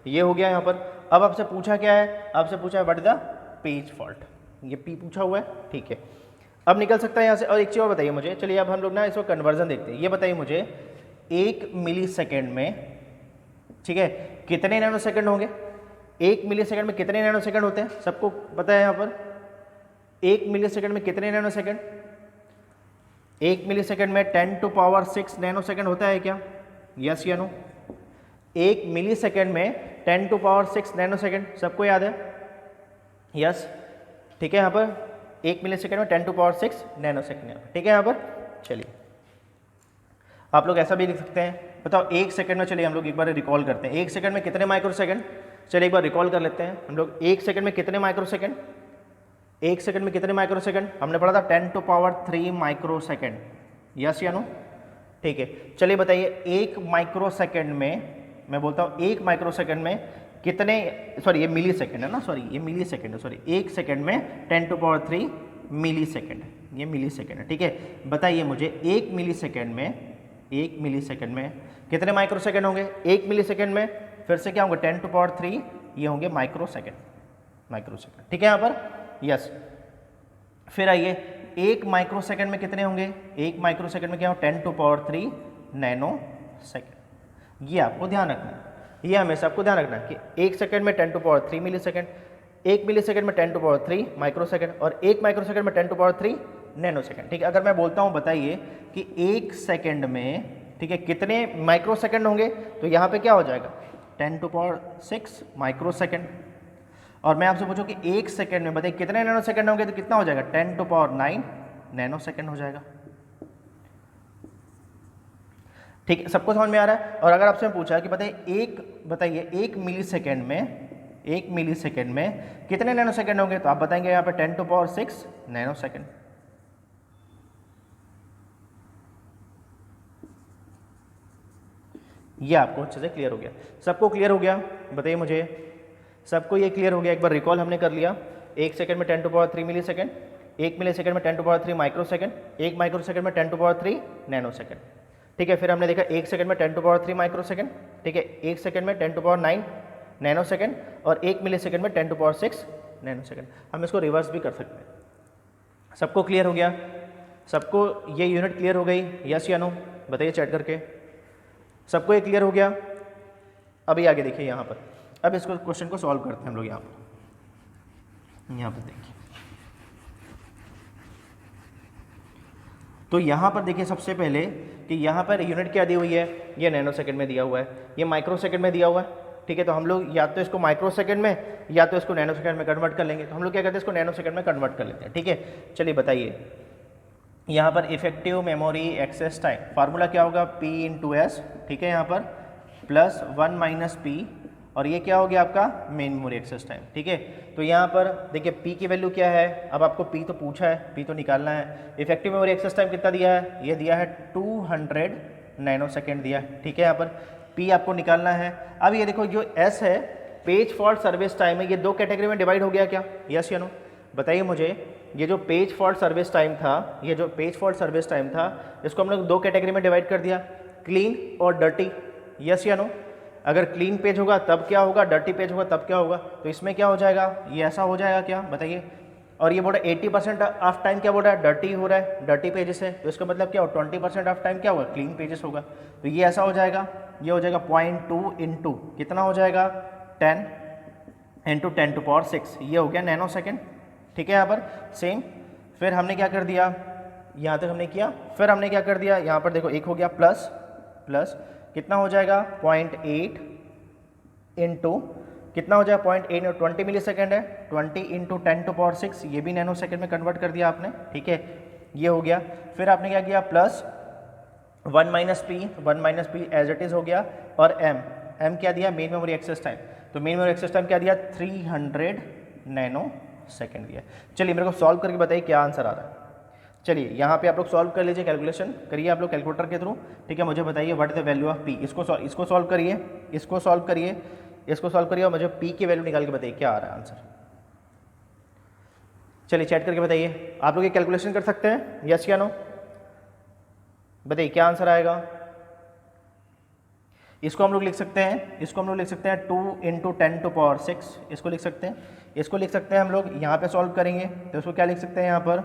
ये हो गया यहाँ पर। अब आपसे पूछा क्या है, आपसे पूछा है what is the page fault, ये पी पूछा हुआ है, ठीक है। अब निकल सकता है यहाँ से। और एक चीज़ और बताइए मुझे, चलिए अब हम लोग ना इसको कन्वर्जन देखते हैं। ये बताइए मुझे 1 मिली सेकेंड में, ठीक है, कितने नैनो सेकेंड होंगे, 1 मिली सेकेंड में कितने नैनो सेकेंड होते हैं, सबको पता है यहाँ पर। 1 मिली सेकेंड में कितने नैनो सेकेंड, 1 मिली सेकेंड में 10⁻6 नैनो सेकेंड होता है क्या, यस या नो। 1 मिली सेकेंड में 10⁻6 नैनो सेकेंड, सबको याद है, यस, ठीक है। यहाँ पर 1 मिली सेकेंड में 10⁻6 नैनो सेकेंड, ठीक है यहाँ पर। चलिए आप लोग ऐसा भी लिख सकते हैं, बताओ 1 सेकेंड में, चलिए हम लोग एक बार रिकॉल करते हैं, 1 सेकेंड में कितने माइक्रो सेकेंड, चलिए एक बार रिकॉल कर लेते हैं हम लोग। 1 सेकेंड में कितने माइक्रो सेकेंड, 1 सेकेंड में कितने माइक्रो सेकेंड, हमने पढ़ा था 10⁻3 माइक्रो सेकेंड, यस या नो, ठीक है। चलिए बताइए 1 माइक्रो सेकेंड में, मैं बोलता हूँ 1 माइक्रो सेकेंड में कितने, सॉरी ये मिली सेकेंड है ना, सॉरी ये मिली सेकेंड है, सॉरी 1 सेकेंड में 10⁻³ मिली सेकेंड, ये मिली सेकेंड है, ठीक है। बताइए मुझे 1 मिली सेकेंड में कितने माइक्रो सेकेंड होंगे? 1 मिली सेकेंड में फिर से क्या होंगे 10⁻³ ये होंगे माइक्रो सेकेंड, ठीक है यहाँ पर, यस। फिर आइए 1 माइक्रो सेकेंड में कितने होंगे? 1 माइक्रो सेकेंड में क्या हो 10⁻³ नैनो सेकेंड। ये आपको ध्यान रखना है, ये हमेशा आपको ध्यान रखना है कि 1 सेकेंड में 10⁻³ मिली सेकेंड, 1 मिली सेकेंड में 10⁻³ माइक्रो सेकेंड और 1 माइक्रो सेकेंड में 10⁻³ नैनो सेकेंड, ठीक है। अगर मैं बोलता हूँ बताइए कि 1 सेकेंड में, ठीक है, कितने माइक्रो सेकेंड होंगे, तो यहाँ पे क्या हो जाएगा 10⁻6 माइक्रो सेकेंड। और मैं आपसे पूछूं कि 1 सेकेंड में बताइए कितने नैनो सेकेंड होंगे, तो कितना हो जाएगा 10⁻9 नैनो सेकेंड हो जाएगा, ठीक है। सबको समझ में आ रहा है? और अगर आपसे पूछा कि बताइए 1 मिली सेकेंड में कितने नैनो सेकेंड होंगे, तो आप बताएंगे यहाँ पे 10⁻6 नैनो सेकेंड। ये आपको अच्छे से क्लियर हो गया? सबको क्लियर हो गया? बताइए मुझे, सबको ये क्लियर हो गया? एक बार रिकॉल हमने कर लिया, 1 सेकेंड में 10⁻³ मिली सेकेंड, 1 मिली सेकेंड में 10⁻³ माइक्रो सेकेंड, 1 माइक्रो सेकेंड में 10⁻³ नैनो सेकेंड, ठीक है। फिर हमने देखा 1 सेकेंड में 10⁻³ माइक्रो सेकेंड, ठीक है, 1 सेकेंड में 10⁻9 नैनो सेकेंड और 1 मिली सेकेंड में 10⁻6 नैनो सेकेंड। हम इसको रिवर्स भी कर सकते हैं। सबको क्लियर हो गया? सबको ये यूनिट क्लियर हो गई? यस या नो? बताइए चैट करके। सबको ये क्लियर हो गया? अभी आगे देखिए यहाँ पर, अब इसको क्वेश्चन को सॉल्व करते हैं हम लोग। यहाँ पर देखिए, तो यहाँ पर देखिए सबसे पहले कि यहाँ पर यूनिट क्या दी हुई है, ये नैनो सेकंड में दिया हुआ है, ये माइक्रो सेकंड में दिया हुआ है, ठीक है। तो हम लोग या तो इसको माइक्रो सेकंड में या तो इसको नैनो सेकंड में कन्वर्ट कर लेंगे। तो हम लोग क्या करते हैं, इसको नैनो सेकंड में कन्वर्ट कर लेते हैं, ठीक है। चलिए बताइए, यहाँ पर effective memory access time formula क्या होगा, P/S, ठीक है, यहाँ पर प्लस 1 - P और ये क्या हो गया आपका मेन मेमोरी एक्सेस टाइम, ठीक है। तो यहाँ पर देखिए P की वैल्यू क्या है, अब आपको P तो पूछा है, P तो निकालना है। इफेक्टिव मेमोरी एक्सेस टाइम कितना दिया है, ये दिया है 200 नैनो सेकेंड दिया है, ठीक है। यहाँ पर P आपको निकालना है। अब ये देखो जो S है पेज फॉल्ट सर्विस टाइम है, ये 2 कैटेगरी में डिवाइड हो गया क्या, यस या नो? बताइए मुझे, ये जो पेज फॉल्ट सर्विस टाइम था, इसको हम लोग 2 कैटेगरी में डिवाइड कर दिया, क्लीन और डर्टी, यस या नो? अगर क्लीन पेज होगा तब क्या होगा, डर्टी पेज होगा तब क्या होगा, तो इसमें क्या हो जाएगा, ये ऐसा हो जाएगा क्या, बताइए। और ये बोल रहा है 80% ऑफ टाइम क्या बोल रहा है, डर्टी हो रहा है, डर्टी पेजेस है, तो इसका मतलब क्या हो 20% ऑफ टाइम क्या होगा, क्लीन पेजेस होगा। तो ये ऐसा हो जाएगा, ये हो जाएगा 0.2 इंटू कितना हो जाएगा 10 इंटू 10⁶, ये हो गया नैनो सेकेंड, ठीक है। यहाँ पर सेम, फिर हमने क्या कर दिया, यहाँ तक हमने किया, फिर हमने क्या कर दिया, यहाँ पर देखो एक हो गया प्लस कितना हो जाएगा 0.8 इंटू कितना हो जाएगा 0.8 और 20 मिली सेकेंड है, 20 इंटू 10⁶, ये भी नैनो सेकेंड में कन्वर्ट कर दिया आपने, ठीक है, ये हो गया। फिर आपने क्या किया plus 1 - P as it is हो गया, और M क्या दिया मेन मेमोरी एक्सेस टाइम, तो मेन मेमोरी एक्सेस टाइम क्या दिया 300 नैनो सेकेंड दिया। चलिए मेरे को सॉल्व करके बताइए क्या आंसर आ रहा है। चलिए यहाँ पे आप लोग सॉल्व कर लीजिए, कैलकुलेशन करिए आप लोग कैलकुलेटर के थ्रू, ठीक है। मुझे बताइए what is the value of P, इसको सॉल्व करिए और मुझे P की वैल्यू निकाल के बताइए क्या आ रहा है आंसर। चलिए चैट करके बताइए, आप लोग ये कैलकुलेशन कर सकते हैं, यस या नो? बताइए क्या आंसर आएगा। इसको हम लोग लिख सकते हैं 2 इंटू 10⁶, इसको लिख सकते हैं हम लोग। यहाँ पे सॉल्व करेंगे तो इसको क्या लिख सकते हैं, यहाँ पर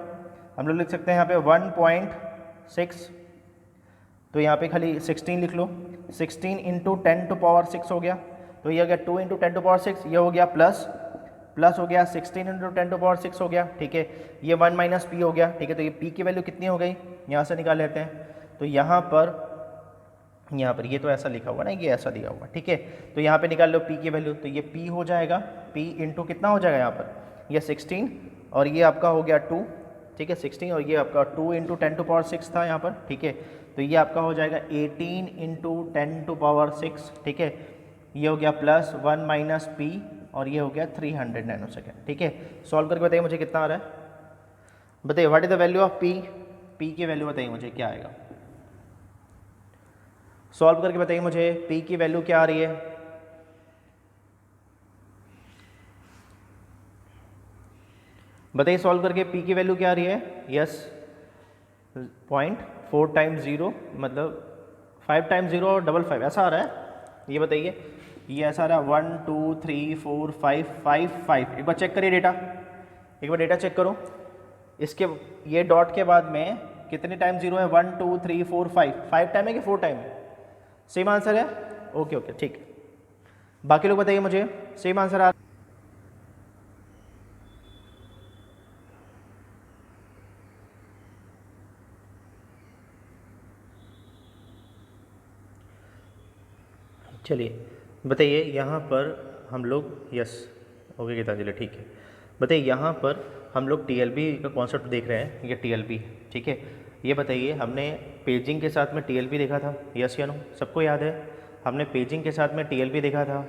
हम लोग लिख सकते हैं यहाँ पे 1.6, तो यहाँ पे खाली 16 लिख लो, 16 इंटू 10⁶ हो गया, तो ये हो गया 2 इंटू 10⁶, ये हो गया प्लस हो गया 16 इंटू 10⁶ हो गया, ठीक है। ये 1 - P हो गया, ठीक है। तो ये P की वैल्यू कितनी हो गई, यहाँ से निकाल लेते हैं। तो यहाँ पर ये तो ऐसा लिखा हुआ ना, ये ऐसा दिया हुआ, ठीक है। तो यहाँ पे निकाल लो P की वैल्यू, तो ये P हो जाएगा, P इंटू कितना हो जाएगा यहाँ पर, ये 16 और ये आपका हो गया 2, ठीक है, 16 और ये आपका 2 इंटू 10⁶ था यहाँ पर, ठीक है। तो ये आपका हो जाएगा 18 इंटू 10⁶, ठीक है। ये हो गया प्लस 1 - P और ये हो गया 300 नैनो सेकेंड, ठीक है। सॉल्व करके बताइए मुझे कितना आ रहा है, बताइए what is the value of P की वैल्यू बताइए मुझे क्या आएगा। सॉल्व करके बताइए मुझे P की वैल्यू क्या आ रही है, बताइए सॉल्व करके पी की वैल्यू क्या आ रही है, यस 0.4 टाइम्स 0 मतलब 5 टाइम्स 0 और 55 ऐसा आ रहा है। ये बताइए ये ऐसा आ रहा है 1 2 3 4 5 5 5। एक बार चेक करिए डेटा, एक बार डेटा चेक करो। इसके ये डॉट के बाद में कितने टाइम 0 है, 1 2 3 4 5, 5 टाइम है कि 4 टाइम है? सेम आंसर है, ओके ओके ठीक। बाकी लोग बताइए मुझे सेम आंसर आ चलिए बताइए यहाँ पर हम लोग यस ओके गीतांजलि ठीक है। बताइए यहाँ पर हम लोग टीएलबी का कॉन्सेप्ट देख रहे हैं, ये टीएलबी ठीक है। ये बताइए हमने पेजिंग के साथ में टीएलबी देखा था, यस या नो? सबको याद है हमने पेजिंग के साथ में टीएलबी देखा था,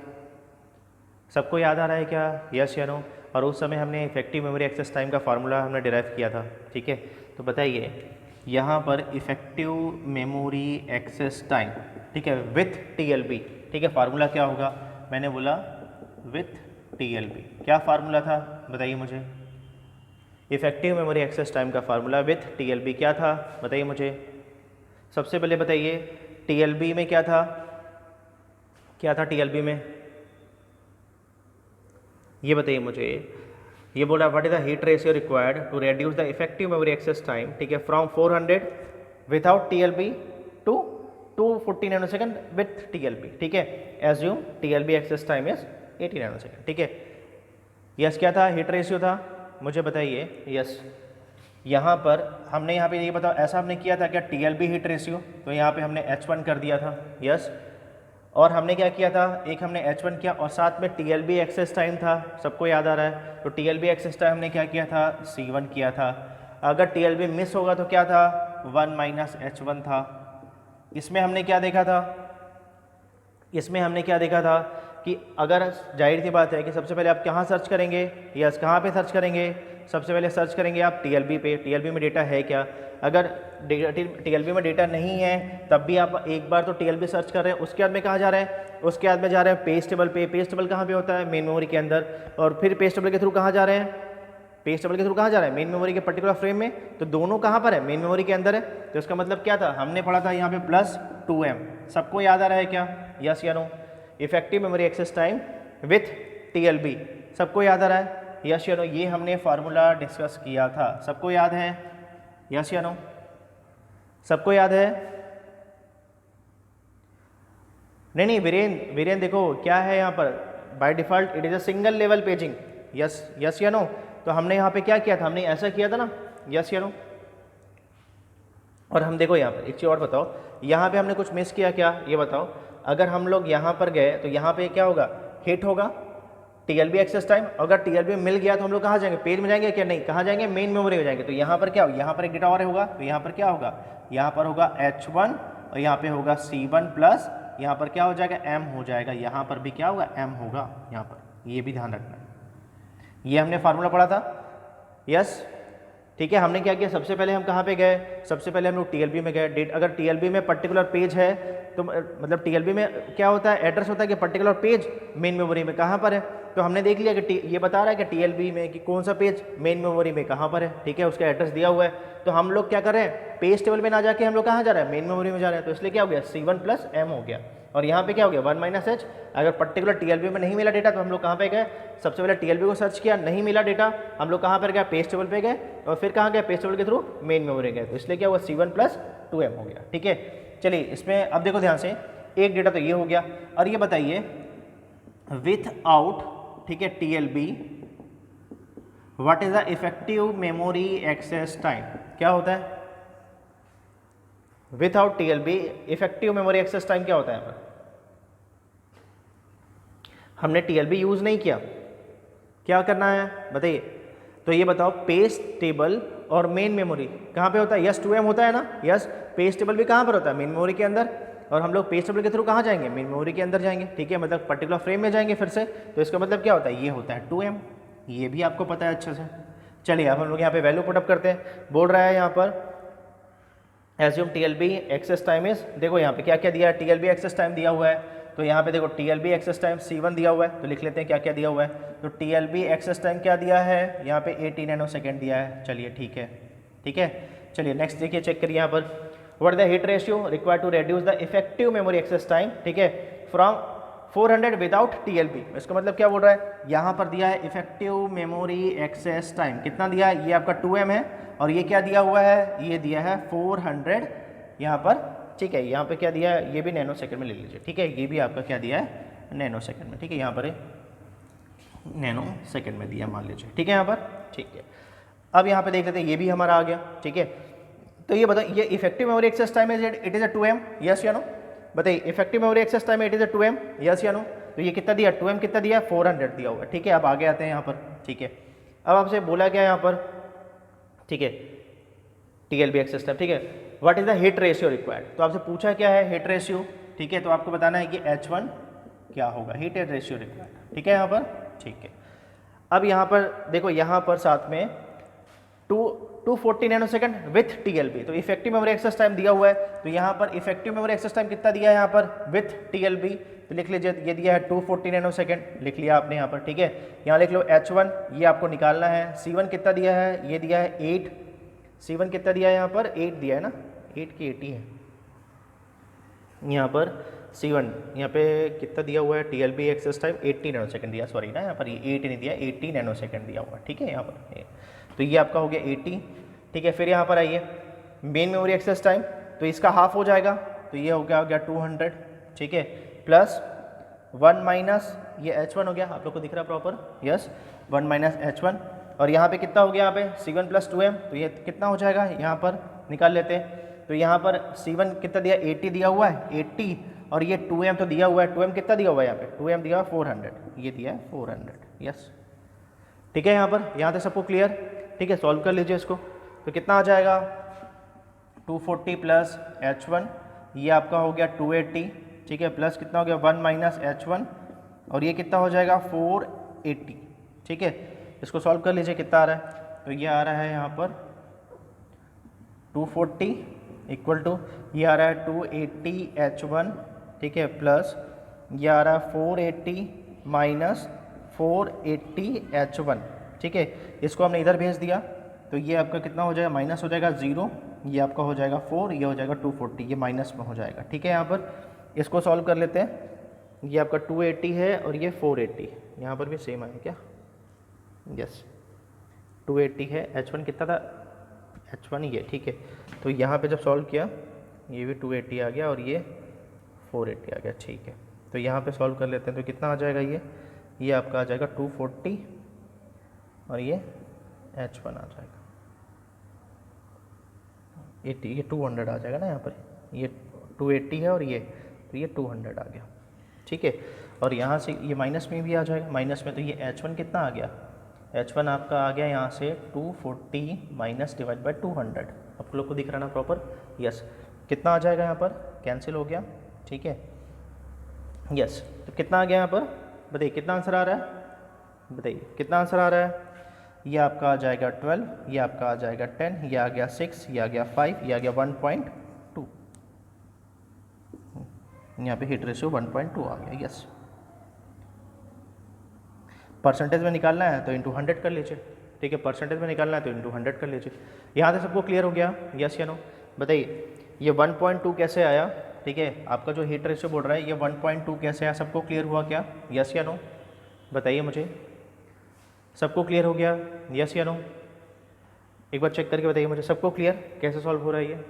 सबको याद आ रहा है क्या, यस या नो? और उस समय हमने इफेक्टिव मेमोरी एक्सेस टाइम का फार्मूला हमने डिराइव किया था, ठीक है। तो बताइए यहाँ पर इफेक्टिव मेमोरी एक्सेस टाइम ठीक है विथ टीएलबी, ठीक है, फार्मूला क्या होगा? मैंने बोला विथ टीएलबी, क्या फार्मूला था बताइए मुझे? इफेक्टिव मेमोरी एक्सेस टाइम का फार्मूला विथ टीएलबी क्या था बताइए मुझे? सबसे पहले बताइए टीएलबी में क्या था, क्या था टीएलबी में, ये बताइए मुझे। ये बोला what is the hit ratio required to reduce the effective memory access time, ठीक है, from 400 without TLB to 240 nanosecond with TLB, ठीक है। Assume TLB access time is 80 nanosecond, ठीक है। यस क्या था, हीट रेशियो था, मुझे बताइए। यस यहाँ पर हमने यहाँ पे ये बताओ ऐसा हमने किया था क्या टीएलबी हीट रेशियो, तो यहाँ पे हमने H1 कर दिया था, यस। और हमने क्या किया था, एक हमने H1 किया और साथ में टीएलबी एक्सेस टाइम था, सबको याद आ रहा है। तो टीएलबी एक्सेस टाइम हमने क्या किया था, C1 किया था। अगर टीएलबी मिस होगा तो क्या था, 1 माइनस H1 था। इसमें हमने क्या देखा था, इसमें हमने क्या देखा था कि अगर जाहिर सी बात है कि सबसे पहले आप कहाँ सर्च करेंगे, यस कहाँ पे सर्च करेंगे, सबसे पहले सर्च करेंगे आप टीएलबी पे, टीएलबी में डेटा है क्या। अगर टीएलबी में डेटा नहीं है तब भी आप एक बार तो टीएलबी सर्च कर रहे हैं, उसके बाद में कहाँ जा रहे हैं, उसके बाद में जा रहे हैं पेज टेबल पे। पेज टेबल कहाँ पे होता है, मेन मेमोरी के अंदर। और फिर पेज टेबल के थ्रू कहाँ जा रहे हैं, पेज टेबल के थ्रू कहाँ जा रहा है, मेन मेमोरी के पर्टिकुलर फ्रेम में। तो दोनों कहाँ पर है, मेन मेमोरी के अंदर है। तो इसका मतलब क्या था, हमने पढ़ा था यहाँ पे +2m, सबको याद आ रहा है क्या, यस या no? Effective memory access time with TLB, सबको याद आ रहा है, यस या नो? ये हमने फार्मूला डिस्कस किया था, सबको याद है, यस या नो? सबको याद है? नहीं वीरेंद्र देखो क्या है यहाँ पर, by default it is a single level paging, yes yes या नो? तो हमने यहाँ पे क्या किया था, हमने ऐसा किया था ना, यस या नो? और हम देखो यहाँ पर एक चीज़ और बताओ, यहाँ पे हमने कुछ मिस किया क्या, ये बताओ। अगर हम लोग यहाँ पर गए तो यहाँ पे क्या होगा, हिट होगा टीएलबी एक्सेस टाइम। अगर टीएलबी मिल गया तो हम लोग कहाँ जाएंगे, पेज में जाएंगे क्या, नहीं, कहाँ जाएंगे, मेन मेमोरी में जाएंगे। तो यहाँ पर क्या होगा, यहाँ पर एक डेटा और होगा, तो यहाँ पर क्या होगा, यहाँ पर होगा H1 और यहाँ पे होगा C1 प्लस यहाँ पर क्या हो जाएगा, M हो जाएगा। यहाँ पर भी क्या होगा, M होगा यहाँ पर, ये भी ध्यान रखना। ये हमने फार्मूला पढ़ा था, यस ठीक है। हमने क्या किया, सबसे पहले हम कहाँ पे गए, सबसे पहले हम लोग टीएलबी में गए। डेट अगर टीएलबी में पर्टिकुलर पेज है तो मतलब टीएलबी में क्या होता है, एड्रेस होता है कि पर्टिकुलर पेज मेन मेमोरी में कहाँ पर है। तो हमने देख लिया कि ये बता रहा है कि टीएलबी में कि कौन सा पेज मेन मेमोरी में कहाँ पर है, ठीक है, उसका एड्रेस दिया हुआ है। तो हम लोग क्या कर रहे हैं, पेज टेबल में ना जाके हम लोग कहाँ जा रहे हैं, मेन मेमोरी में जा रहे हैं। तो इसलिए क्या हो गया, C1 प्लस M हो गया। और यहाँ पे क्या हो गया, 1 माइनस H। अगर पर्टिकुलर टीएलबी में नहीं मिला डेटा तो हम लोग कहाँ पे गए, सबसे पहले टीएलबी को सर्च किया, नहीं मिला डेटा, हम लोग कहाँ पर गए, पेज टेबल पे गए और फिर कहाँ गए, पेज टेबल के थ्रू मेन मेमोरी गए। तो इसलिए क्या हुआ, C1 प्लस 2M हो गया, ठीक है। चलिए इसमें अब देखो ध्यान से, एक डेटा तो ये हो गया। और ये बताइए विथ आउट, ठीक है, TLB what is the effective memory access time, क्या होता है without TLB, effective memory access time क्या होता है। यहाँ पर हमने टीएलबी यूज नहीं किया, क्या करना है बताइए। तो ये बताओ पेज टेबल और मेन मेमोरी कहाँ पे होता है, यस 2M होता है ना, यस। पेज टेबल भी कहाँ पर होता है, मेन मेमोरी के अंदर। और हम लोग पेज टेबल के थ्रू कहाँ जाएंगे, मेन मेमोरी के अंदर जाएंगे, ठीक है, मतलब पर्टिकुलर फ्रेम में जाएंगे फिर से। तो इसका मतलब क्या होता है, ये होता है 2M, ये भी आपको पता है अच्छे से। चलिए अब हम लोग यहाँ पे वैल्यू पुटअप करते हैं। बोल रहा है यहाँ पर assume TLB access time is, देखो यहाँ पे क्या क्या दिया है, टीएलबी एक्सेस टाइम दिया हुआ है तो यहाँ पे देखो TLB एक्सेस टाइम C1 दिया हुआ है, तो लिख लेते हैं क्या क्या दिया हुआ है। तो TLB एक्सेस टाइम क्या दिया है, यहाँ पे 80 नैनोसेकंड दिया है। चलिए ठीक है, ठीक है। चलिए नेक्स्ट देखिए, चेक करिए यहाँ पर, what the hit ratio required to reduce the effective memory access time, ठीक है, फ्रॉम 400 विदाउट TLB। इसका मतलब क्या बोल रहा है, यहाँ पर दिया है इफेक्टिव मेमोरी एक्सेस टाइम कितना दिया है, ये आपका 2M है, और ये क्या दिया हुआ है, ये दिया है 400 यहाँ पर, ठीक है। यहाँ पे क्या दिया है, ये भी नैनो सेकंड में ले लीजिए, ठीक है। ये भी आपका क्या दिया है, नैनो सेकंड में, ठीक है। यहाँ पर नैनो सेकंड में दिया मान लीजिए, ठीक है यहाँ पर, ठीक है। अब यहाँ पे देख लेते हैं, ये भी हमारा आ गया, ठीक है। तो ये बताओ, ये effective memory access time it is a 2M, yes या नो, बताइए। Effective memory access time it is a 2M, yes या नो। तो ये कितना दिया, 2M कितना दिया, 400 दिया हुआ है, ठीक है। अब आगे आते हैं यहाँ पर, ठीक है। अब आपसे बोला गया यहाँ पर, ठीक है, TLB एक्सेस टाइम, ठीक है, what is the hit ratio required. तो आपसे पूछा क्या है, हीट रेशियो, ठीक है। तो आपको बताना है कि H1 क्या होगा, हीट रेशियो रिक्वायर्ड, ठीक है यहाँ पर, ठीक है। अब यहाँ पर देखो, यहाँ पर साथ में 240 नैनोसेकंड विथ TLB, तो इफेक्टिव मेमोरी एक्सेस टाइम दिया हुआ है। तो यहाँ पर इफेक्टिव मेमोरी एक्सेस टाइम कितना दिया है यहाँ पर विथ TLB, तो लिख लीजिए, ये दिया है 240 नैनोसेकंड, लिख लिया आपने यहाँ पर, ठीक है। यहाँ लिख लो H1, ये आपको निकालना है। C1 कितना दिया है, ये दिया है 8, C1 कितना दिया है यहाँ पर, 8 दिया है ना, 8 की 80 है यहाँ पर। C1 यहाँ पे कितना दिया हुआ है, TLB एक्सेस टाइम 80 नैनोसेकंड दिया, सॉरी ना, यहाँ पर ये 8 नहीं दिया, 80 नैनोसेकंड दिया हुआ है, ठीक है यहाँ पर। तो ये आपका हो गया 80, ठीक है। फिर यहाँ पर आइए, मेन मेमोरी एक्सेस टाइम, तो इसका हाफ हो जाएगा, तो ये हो गया 200, ठीक है, प्लस 1 माइनस ये H1 हो गया, आप लोग को दिख रहा है प्रॉपर, यस, 1 माइनस H1, और यहाँ पे कितना हो गया, यहाँ पे C1 प्लस 2M, तो ये कितना हो जाएगा, यहाँ पर निकाल लेते हैं। तो यहाँ पर C1 कितना दिया, 80 दिया हुआ है, 80, और ये 2M तो दिया हुआ है, 2M कितना दिया हुआ है यहाँ पे, 2M दिया हुआ 400, ये दिया है 400, यस, ठीक है। यहाँ पर, यहाँ तक सबको क्लियर, ठीक है। सॉल्व कर लीजिए इसको, तो कितना आ जाएगा, 240 प्लस H1, ये आपका हो गया 280, ठीक है, प्लस कितना हो गया 1 माइनस H1, और ये कितना हो जाएगा 480, ठीक है। इसको सॉल्व कर लीजिए, कितना आ रहा है, तो ये आ रहा है यहाँ पर 240 इक्वल टू, ये आ रहा है 280 H1, ठीक है, प्लस ये आ रहा है 480 माइनस 480 H1, ठीक है। इसको हमने इधर भेज दिया, तो ये आपका कितना हो जाएगा, माइनस हो जाएगा 0, ये आपका हो जाएगा 4, ये हो जाएगा 240, ये माइनस में हो जाएगा, ठीक है। यहाँ पर इसको सॉल्व कर लेते हैं, ये आपका 280 है और ये 480, यहाँ पर भी सेम है क्या, यस, 280 है, H1 कितना था, H1 ये, ठीक है। तो यहाँ पे जब सॉल्व किया, ये भी 280 आ गया और ये 480 आ गया, ठीक है। तो यहाँ पे सॉल्व कर लेते हैं, तो कितना आ जाएगा, ये आपका आ जाएगा 240, और ये H1 आ जाएगा 80, ये 200 आ जाएगा ना यहाँ पर, ये 280 है और ये, तो ये 200 आ गया, ठीक है। और यहाँ से ये माइनस में भी आ जाएगा, माइनस में, तो ये H1 कितना आ गया, H1 आपका आ गया यहाँ से 240 माइनस डिवाइड बाई 200, आप लोग को दिख रहा ना प्रॉपर, यस। कितना आ जाएगा यहाँ पर, कैंसिल हो गया, ठीक है, यस। तो कितना आ गया यहाँ पर, बताइए कितना आंसर आ रहा है, बताइए कितना आंसर आ रहा है। ये आपका आ जाएगा 12, ये आपका आ जाएगा 10, ये आ गया 6, ये आ गया 5, ये आ गया 1.2, यहाँ पे हीट रेशियो 1.2 आ गया, यस। परसेंटेज में निकालना है तो इंटू 100 कर लीजिए, ठीक है, परसेंटेज में निकालना है तो इंटू 100 कर लीजिए। यहाँ से सबको क्लियर हो गया, यस या नो, बताइए ये 1.2 कैसे आया, ठीक है। आपका जो हीट रेशियो बोल रहा है ये 1.2 कैसे आया, सबको क्लियर हुआ क्या, यस या नो, बताइए मुझे, सबको क्लियर हो गया, यस या नो, एक बार चेक करके बताइए मुझे, सबको क्लियर कैसे सॉल्व हो रहा है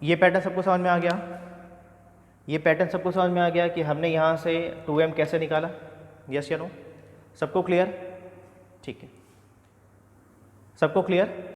ये पैटर्न सबको समझ में आ गया, ये पैटर्न सबको समझ में आ गया कि हमने यहाँ से 2M कैसे निकाला, यस या नो, सबको क्लियर, ठीक है, सबको क्लियर।